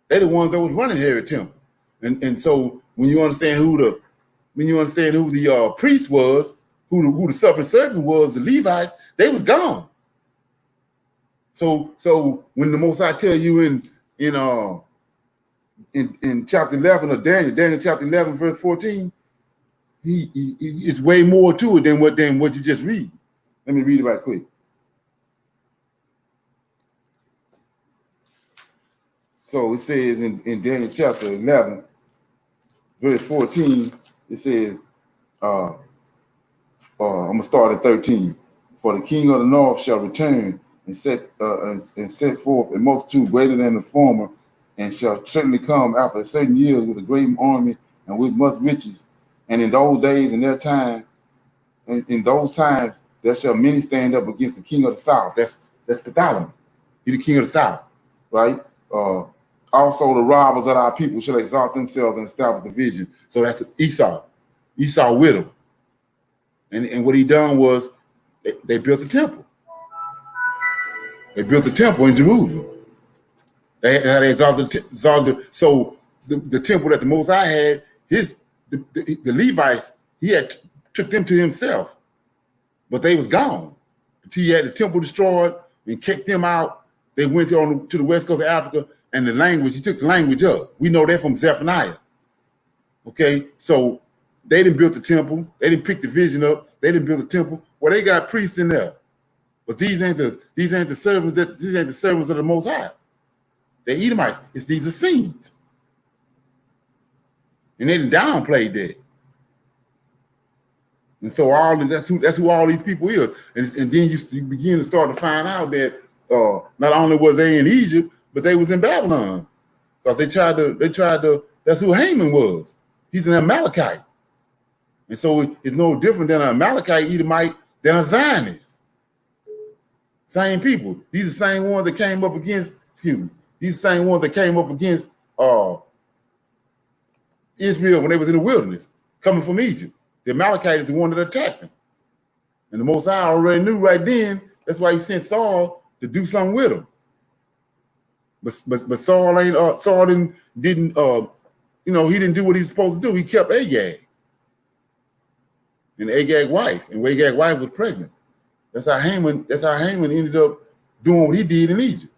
They're the ones that was running Herod Temple, and so when you understand who the priest was, who the suffering servant was, the Levites, they was gone. So when the Most High tell you in chapter 11 of Daniel chapter 11 verse 14, it's way more to it than what you just read. Let me read it right quick. So it says in Daniel chapter 11 verse 14, it says, I'm gonna start at 13. For the king of the north shall return and set forth a multitude greater than the former, and shall certainly come after a certain years with a great army and with much riches. And in those days, in those times, there shall many stand up against the king of the south. That's Ptolemy. He's the king of the south, right? Also, the robbers of our people shall exalt themselves and establish division. So that's Esau. Esau with him. And what he done was they built a temple. They built a temple in Jerusalem. They exalted. So the temple that the Most High had, the Levites, he had took them to himself, but they was gone. He had the temple destroyed and kicked them out. They went to the west coast of Africa, and the language, he took the language up. We know that from Zephaniah. Okay, so they didn't build the temple. They didn't pick the vision up. They didn't build the temple. Well, they got priests in there, but these ain't the servants of the Most High. They're Edomites. It's these Essenes, and they didn't downplay that. And so that's who all these people is. And then you begin to start to find out that not only was they in Egypt, but they was in Babylon, because they tried to. That's who Haman was. He's an Amalekite. And so it's no different than an Amalekite Edomite than a Zionist. Same people. These are the same ones that came up against, these are the same ones that came up against Israel when they was in the wilderness, coming from Egypt. The Amalekite is the one that attacked them. And the Most High already knew right then, that's why he sent Saul to do something with him. But Saul didn't he didn't do what he was supposed to do. He kept Agag. And Agag's wife. And Agag's wife was pregnant. That's how Haman ended up doing what he did in Egypt.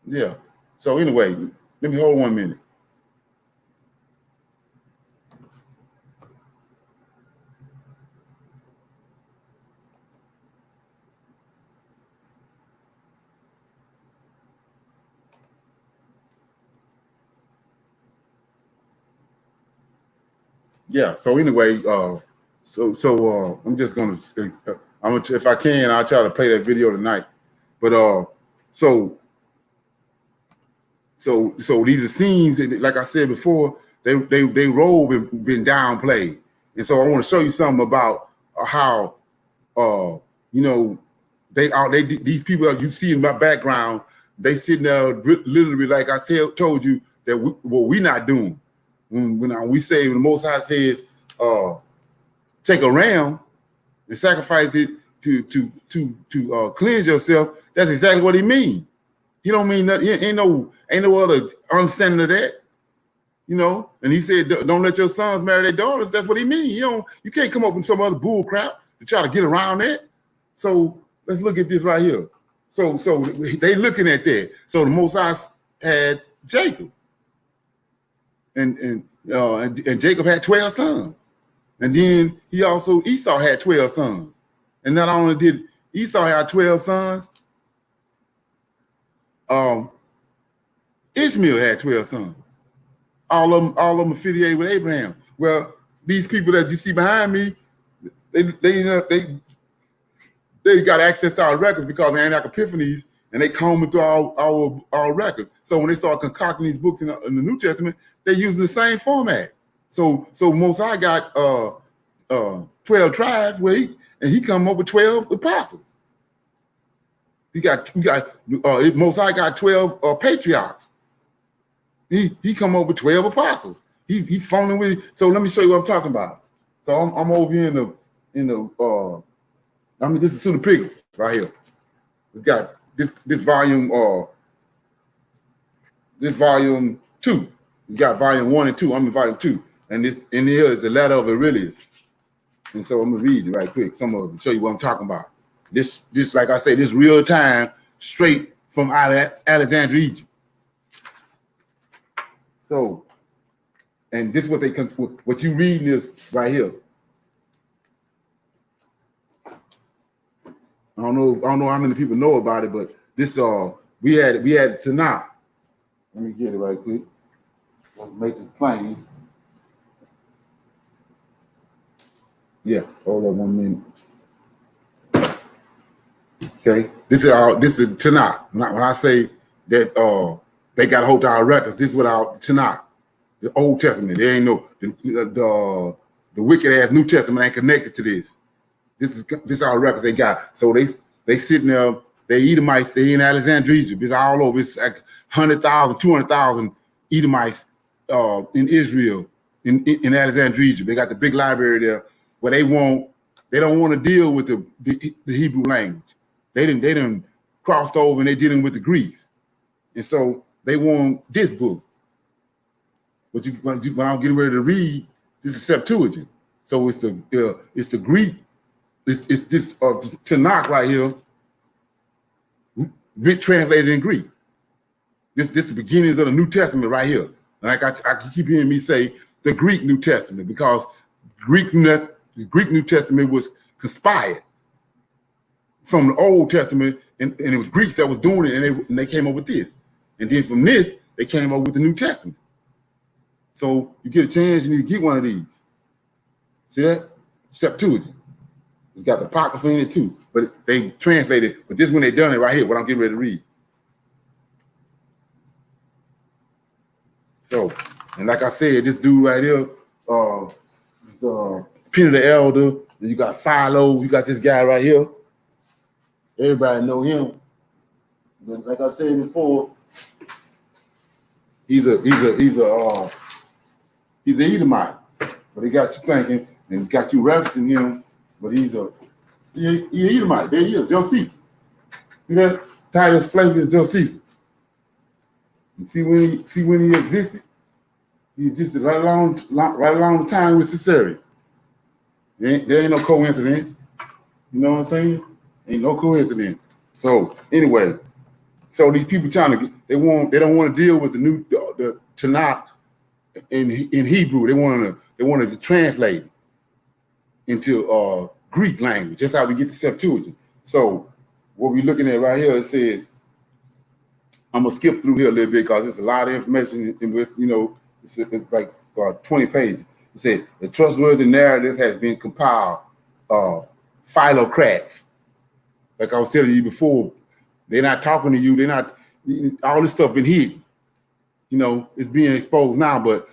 Yeah. So anyway, let me hold 1 minute. Yeah. So anyway, I'm just gonna if I can, I'll try to play that video tonight. But so these are scenes that, like I said before, they role been downplayed, and so I want to show you something about how these people that you see in my background, they sitting there literally, like I told you, that what we're not doing. When we say, when the Most High says, take a ram and sacrifice it to cleanse yourself, that's exactly what he means. He don't mean nothing. Ain't no other understanding of that, And he said, don't let your sons marry their daughters. That's what he means. You can't come up with some other bull crap to try to get around that. So let's look at this right here. So they looking at that. So the Most High had Jacob. And Jacob had 12 sons. And then Esau had 12 sons. And not only did Esau have 12 sons, Ishmael had 12 sons. All of them affiliated with Abraham. Well, these people that you see behind me, they got access to our records because of Antioch Epiphanes and they combing through our records. So when they start concocting these books in the New Testament, they're using the same format. So Mosiah got 12 tribes, and he come up with 12 apostles. Mosiah got 12 patriarchs. He come up with 12 apostles. He phoning with. So let me show you what I'm talking about. So I'm over here in the this is Pseudepigraphy right here. It's got this volume this volume 2. You got volume 1 and 2. I'm in volume 2, and this in here is the letter of Aurelius. And so I'm gonna read it right quick. Some of them, show you what I'm talking about. This like I say, this real time, straight from Alexandria, Egypt. So, and this is what you reading is right here. I don't know how many people know about it, but this we had it tonight. Let me get it right quick. Let's make this plain. Yeah, hold on 1 minute. Okay, this is Tanakh. When I say that they got a hold of our records, this is what our Tanakh, the Old Testament. There ain't no the wicked ass New Testament ain't connected to this. This is our records they got. So they sitting there. They Edomites. They in Alexandria, Egypt. It's all over. It's like 100,000, 200,000 Edomites in Israel, in Alexandria, Egypt. They got the big library there where they don't want to deal with the Hebrew language. They didn't crossed over and they're dealing with the Greeks, and so they want this book. But when I'm getting ready to read, this is Septuagint. So it's the Greek. It's this Tanakh right here, translated in Greek. This the beginnings of the New Testament right here. Like I keep hearing me say the Greek New Testament, because the Greek New Testament was conspired from the Old Testament, and it was Greeks that was doing it, and they came up with this. And then from this, they came up with the New Testament. So you get a chance, you need to get one of these. See that? Septuagint. It's got the Apocrypha in it too, but they translated. But this when they done it right here, what I'm getting ready to read. So, and like I said, this dude right here, is Peter the Elder. And you got Philo. You got this guy right here. Everybody know him. But like I said before, he's a Edomite. But he got you thinking and got you referencing him. But he's an Edomite. There he is, Josephus. See that? Titus Flavius Josephus. You see when he existed? He existed right along the time with Caesarea. There ain't no coincidence. You know what I'm saying? Ain't no coincidence. So anyway, so these people trying to they don't want to deal with the Tanakh in Hebrew. They wanted to translate it into Greek language. That's how we get the Septuagint. So what we're looking at right here, it says, I'm gonna skip through here a little bit because there's a lot of information with, it's like 20 pages. It says the trustworthy narrative has been compiled. Philocrats, like I was telling you before, they're not talking to you. They're not. All this stuff been hidden. It's being exposed now. But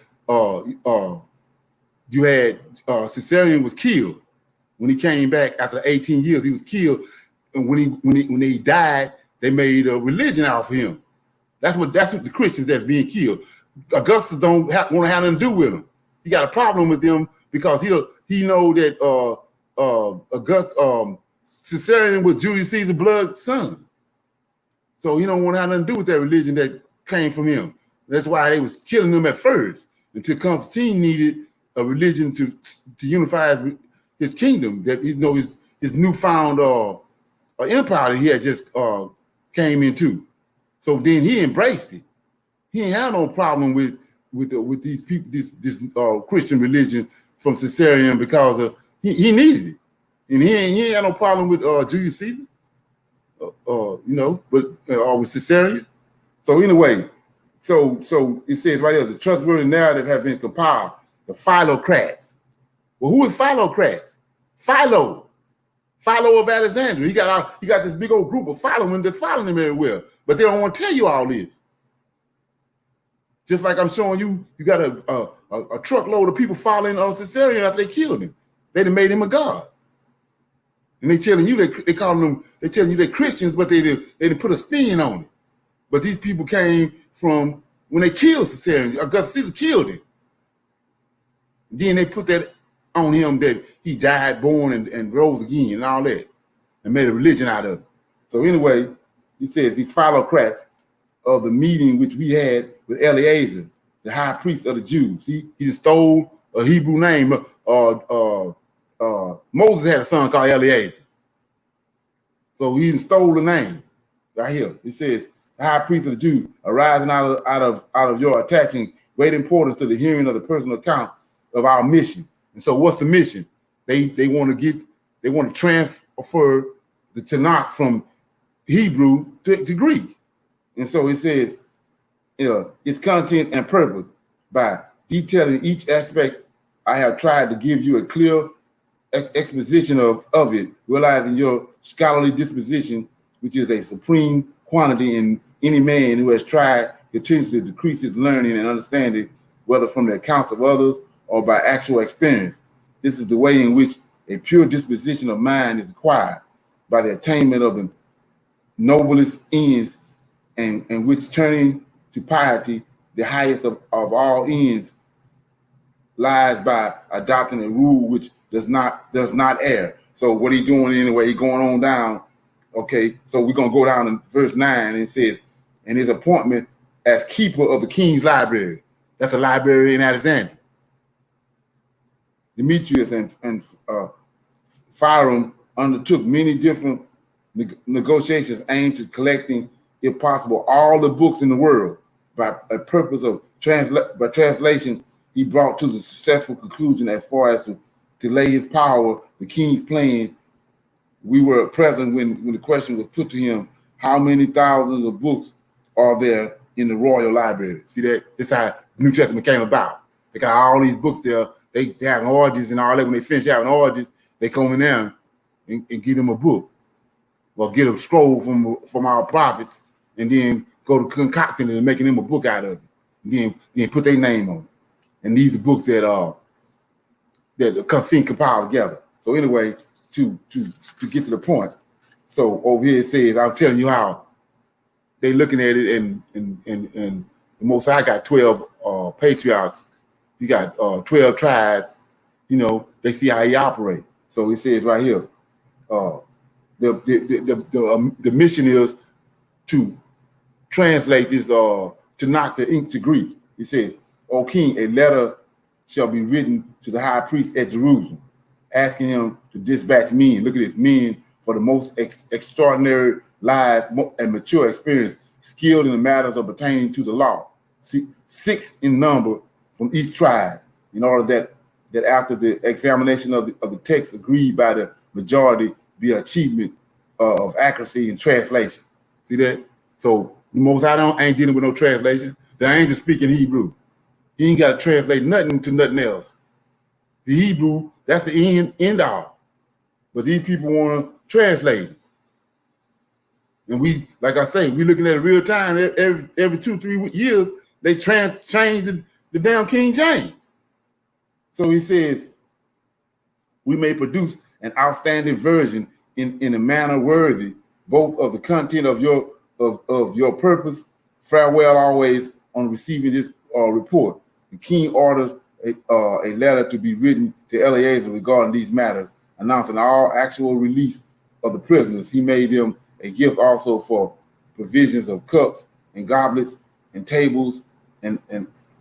you had Caesarion was killed when he came back after 18 years. He was killed, and when he died, they made a religion out of him. That's what the Christians that's being killed. Augustus don't want to have nothing to do with him. He got a problem with them because he know that Caesarion was Julius Caesar's blood son. So he don't want to have nothing to do with that religion that came from him. That's why they was killing him at first, until Constantine needed a religion to unify his kingdom, that his newfound empire that he had just came into. So then he embraced it. He ain't had no problem with these people, this Christian religion from Caesarion, because he needed it, and he ain't had no problem with Julius Caesar, but with Caesarion. So anyway, so it says right here, the trustworthy narrative have been compiled. The Philocrats. Well, who is Philocrats? Philo. follower of Alexandria. He got this big old group of following that's following him very well, but they don't want to tell you all this. Just like I'm showing you, you got a truckload of people following Caesarion after they killed him. They done made him a god, and they telling you they calling them, they telling you they're Christians, but they didn't put a spin on it. But these people came from when they killed Caesarion. Augustus Caesar killed him. Then they put that on him that he died, born, and rose again, and all that, and made a religion out of it. So anyway, he says these phallocrats of the meeting which we had with Eleazar, the high priest of the Jews. He just stole a Hebrew name. Moses had a son called Eleazar. So he stole the name right here. It says, the high priest of the Jews, arising out of your attaching great importance to the hearing of the personal account of our mission. And so what's the mission? They want to transfer the Tanakh from Hebrew to Greek. And so it says, its content and purpose. By detailing each aspect, I have tried to give you a clear exposition of it, realizing your scholarly disposition, which is a supreme quantity in any man who has tried continuously to decrease his learning and understanding, whether from the accounts of others or by actual experience. This is the way in which a pure disposition of mind is acquired, by the attainment of the noblest ends, and which turning to piety, the highest of all ends, lies by adopting a rule which does not err. So what he's doing anyway, he's going on down. Okay, so we're gonna go down in verse 9, and it says, and his appointment as keeper of the king's library. That's a library in Alexandria. Demetrius and Pharaoh undertook many different negotiations aimed at collecting, if possible, all the books in the world. By a purpose of translation, he brought to the successful conclusion as far as to lay his power, the king's plan. We were present when the question was put to him, how many thousands of books are there in the royal library? See that? This is how the New Testament came about. They got all these books there. They have orgies and all that. When they finish having orgies, they come in there and give them a book. Or get a scroll from our prophets, and then go to concocting it and making them a book out of it. And then put their name on it. And these are books that compile together. So anyway, to get to the point. So over here it says, I'm telling you how they looking at it, and the Most High got 12 patriarchs. He got 12 tribes. They see how he operate. So it says right here, the mission is to translate this Tanakh to Greek. It says, O king, a letter shall be written to the high priest at Jerusalem, asking him to dispatch men. Look at this, men for the most extraordinary live and mature experience, skilled in the matters of pertaining to the law. See, 6 in number from each tribe, in order that after the examination of the text agreed by the majority, be an achievement of accuracy in translation. See that? So the Most High ain't dealing with no translation. The angel speaking Hebrew. He ain't got to translate nothing to nothing else. The Hebrew, that's the end all. But these people want to translate it. And we, like I say, we looking at it real time. Every 2-3 years, they change the damn King James. So he says, we may produce an outstanding version in a manner worthy both of the content of your purpose. Farewell always on receiving this report. The king ordered a letter to be written to Eleazar regarding these matters, announcing all actual release of the prisoners. He made them a gift also for provisions of cups and goblets and tables and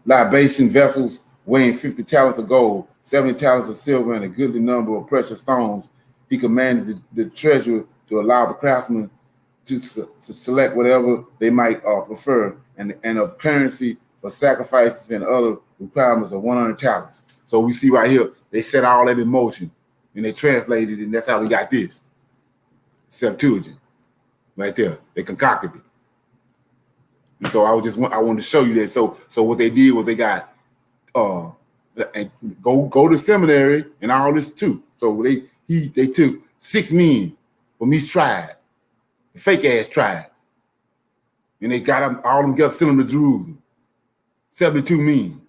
libation vessels weighing 50 talents of gold, 70 talents of silver, and a goodly number of precious stones. He commanded the treasurer to allow the craftsmen to select whatever they might prefer, and of currency for sacrifices and other requirements of 100 talents. So we see right here, they set all that in motion, and they translated it, and that's how we got this Septuagint right there. They concocted it. And so I wanted to show you that. So what they did was they got and go to seminary and all this too. So they took 6 men from each tribe, fake ass tribes. And they got them all together, sent them to Jerusalem. 72 men.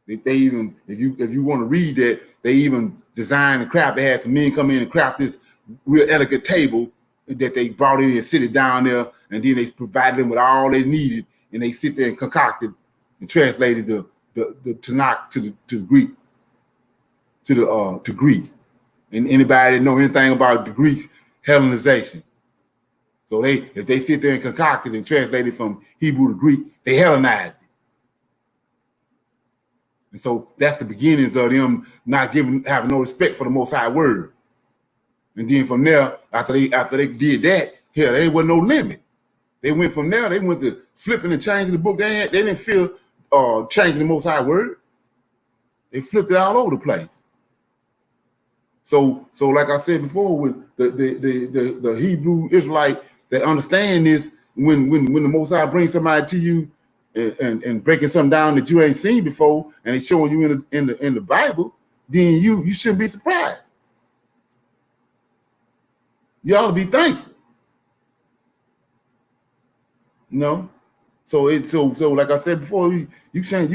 They even, if you want to read that, they even designed and craft. They had some men come in and craft this real elegant table that they brought in and sit it down there, and then they provided them with all they needed, and they sit there and concocted and translated the Tanakh to the Greek, to Greek. And anybody that know anything about the Greeks, Hellenization. So if they sit there and concoct it and translate it from Hebrew to Greek, they Hellenize it. And so that's the beginnings of them not having no respect for the Most High Word. And then from there, after they did that, hell, there wasn't no limit. They went from there, they went to flipping and changing the book. They didn't feel changing the Most High Word. They flipped it all over the place. So like I said before, with the Hebrew Israelite that understand this, when the Most High brings somebody to you and breaking something down that you ain't seen before, and it's showing you in the Bible, then you shouldn't be surprised. You ought to be thankful. You know? So like I said before, you can't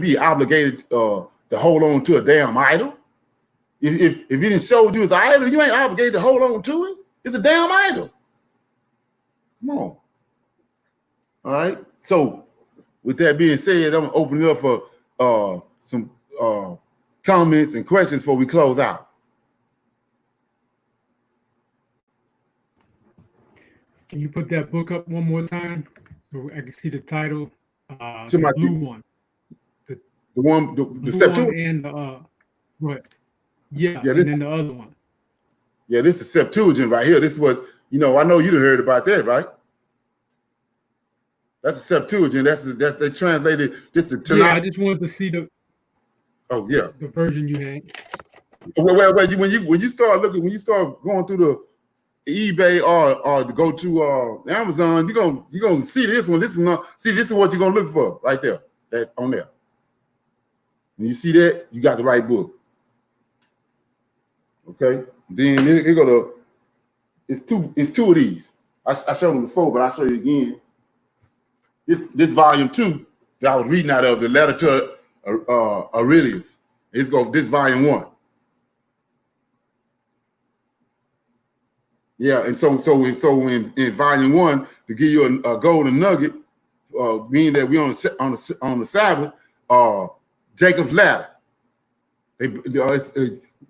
be obligated to hold on to a damn idol. If it didn't show you as an idol, you ain't obligated to hold on to it. It's a damn idol. Come on. All right. So with that being said, I'm gonna open it up for some comments and questions before we close out. Can you put that book up one more time so I can see the title? To the blue one. The Septuagint and go ahead. Yeah, and then the other one. Yeah, this is Septuagint right here. This is what, I know you'd have heard about that, right? That's a Septuagint. That's they translated this to Tanakh. Yeah, I just wanted to see the the version you had. Well, when you start looking, when you start going through the eBay or to go to Amazon, you're gonna see this one. This is what you're gonna look for right there. That on there. When you see that, you got the right book. Okay. Then it go to it's two of these. I showed them before, but I'll show you again. This volume 2 that I was reading out of, the letter to Aurelius. This volume 1. Yeah, and so in volume 1, to give you a golden nugget, being that we on the Sabbath, Jacob's ladder.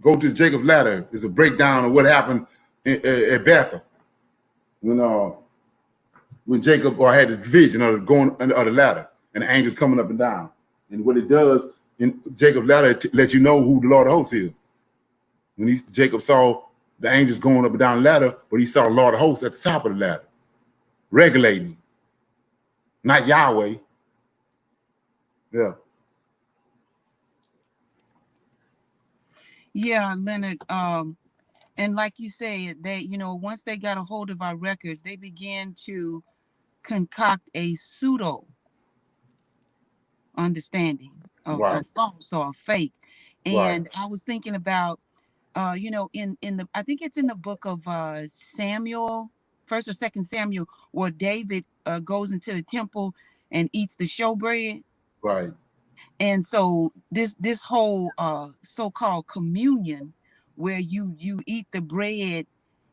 Go to Jacob's ladder. It's a breakdown of what happened at Bethel when Jacob had the vision of going under the ladder and the angels coming up and down. And what it does in Jacob's ladder lets you know who the Lord of hosts is. When Jacob saw the angels going up and down the ladder, but he saw the Lord of hosts at the top of the ladder, regulating, not Yahweh. Yeah. Yeah, Leonard. And like you said, they, once they got a hold of our records, they began to concoct a pseudo understanding of false or fake. And I was thinking about, in the, I think it's in the book of Samuel, 1st or 2nd Samuel, where David goes into the temple and eats the showbread. Right. And so this whole so-called communion, where you eat the bread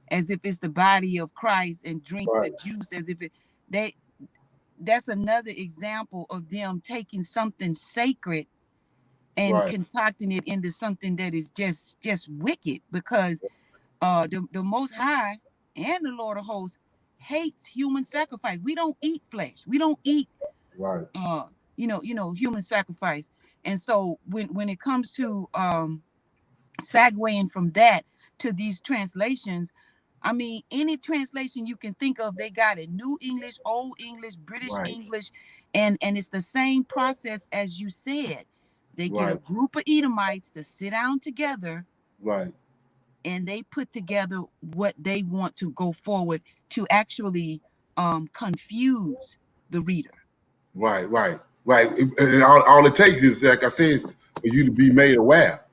as if it's the body of Christ and drink the juice as if that's another example of them taking something sacred and concocting it into something that is just wicked, because the Most High and the Lord of hosts hates human sacrifice. We don't eat flesh. We don't eat human sacrifice. And so when it comes to segueing from that to these translations, I mean, any translation you can think of, they got it. New English, Old English, British English, and it's the same process as you said. They get a group of Edomites to sit down together, and they put together what they want to go forward to actually confuse the reader. Right. And all it takes is, like I said, for you to be made aware.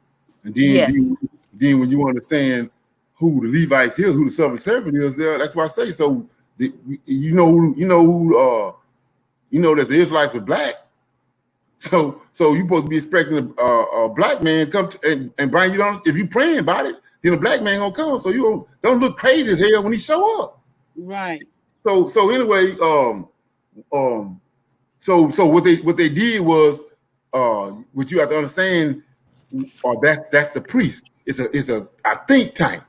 And then then when you understand who the Levites is, who the suffering servant is, there, that's why I say so. You know that the Israelites are black. So you're supposed to be expecting a black man come and bring you down. If you praying about it, then a black man gonna come. So you don't look crazy as hell when he show up. Right. So anyway, so what they did was, what you have to understand, that's the priest. It's a think tank,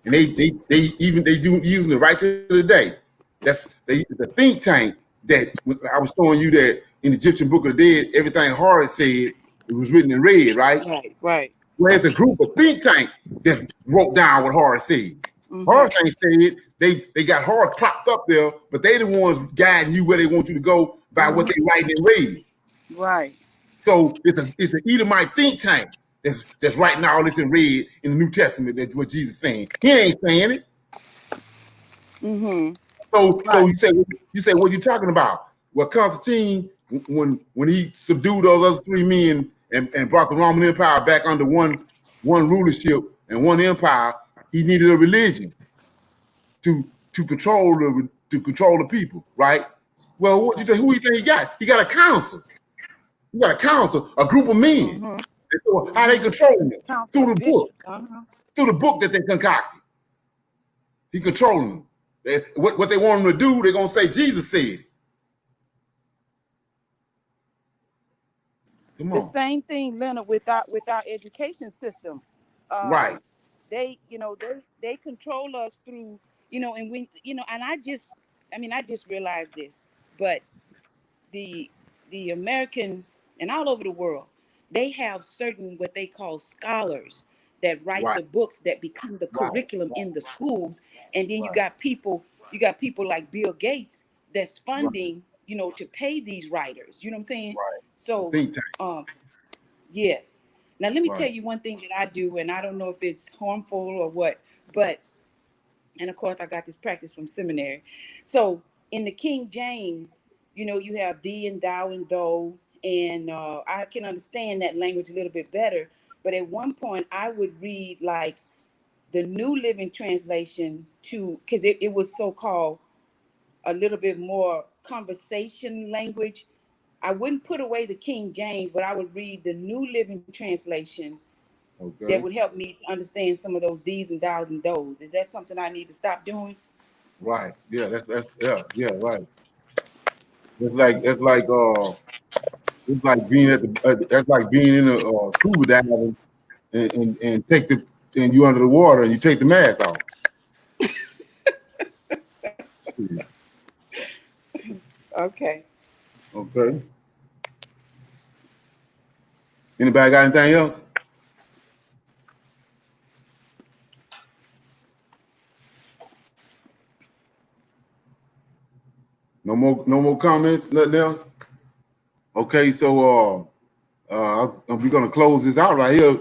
and they do using it right to the day. It's a think tank that I was showing you that in the Egyptian Book of the Dead, everything Horus said, it was written in red, right? Right. Whereas a group of think tank that wrote down what Horus said. Horus ain't said they got Horus propped up there, but they the ones guiding you where they want you to go by what they writing in red. Right. So it's an Edomite think tank that's writing all this in red in the New Testament. That's what Jesus is saying. He ain't saying it. So you say what you talking about? Well, Constantine, when he subdued those other three men and brought the Roman Empire back under one rulership and one empire, he needed a religion to control the people, right? Well, what you think? Who you think he got? He got a council. You got a council, a group of men. And so how they controlling it? Through the book. Through the book that they concocted. He controlling them. What they want them to do, they're gonna say Jesus said it. Come on. The same thing, Leonard, with our education system. Right. They control us through, and when and I just realized this, but the American and all over the world, they have certain what they call scholars that write the books that become the curriculum in the schools, and then you got people like Bill Gates that's funding, to pay these writers. You know what I'm saying? Right. So, yes. Now let me tell you one thing that I do, and I don't know if it's harmful or what, but, and of course I got this practice from seminary. So in the King James, you have thee and thou and thou, and I can understand that language a little bit better. But at one point I would read like the New Living Translation because it was so-called a little bit more conversation language. I wouldn't put away the King James, but I would read the New Living Translation. Okay. That would help me to understand some of those these and thous and those. Is that something I need to stop doing? Right. Yeah. That's right. It's like being that's like being in a scuba diving and take and you under the water and you take the mask off. Okay. Anybody got anything else? No more comments, nothing else? Okay, so we're gonna close this out right here.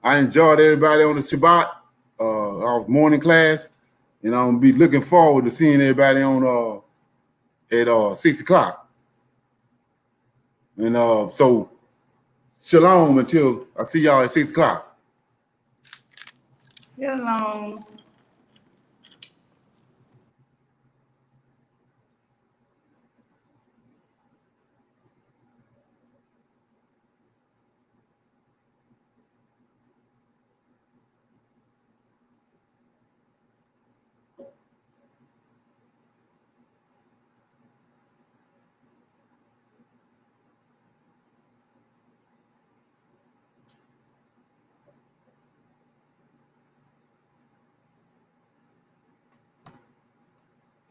I enjoyed everybody on the Shabbat, our morning class, and I'm gonna be looking forward to seeing everybody on at 6 o'clock. And so shalom until I see y'all at 6 o'clock. Shalom.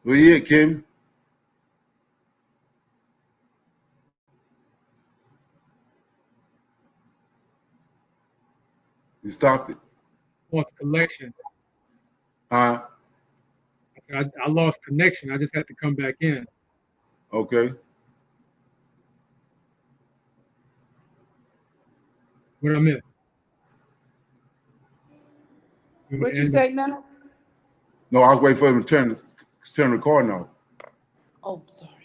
Where you at, Kim? You stopped it. Lost connection. Huh? I lost connection. I just had to come back in. Okay. What I missed? What you say, Nana? No, I was waiting for him to turn the recording off. Oh, sorry.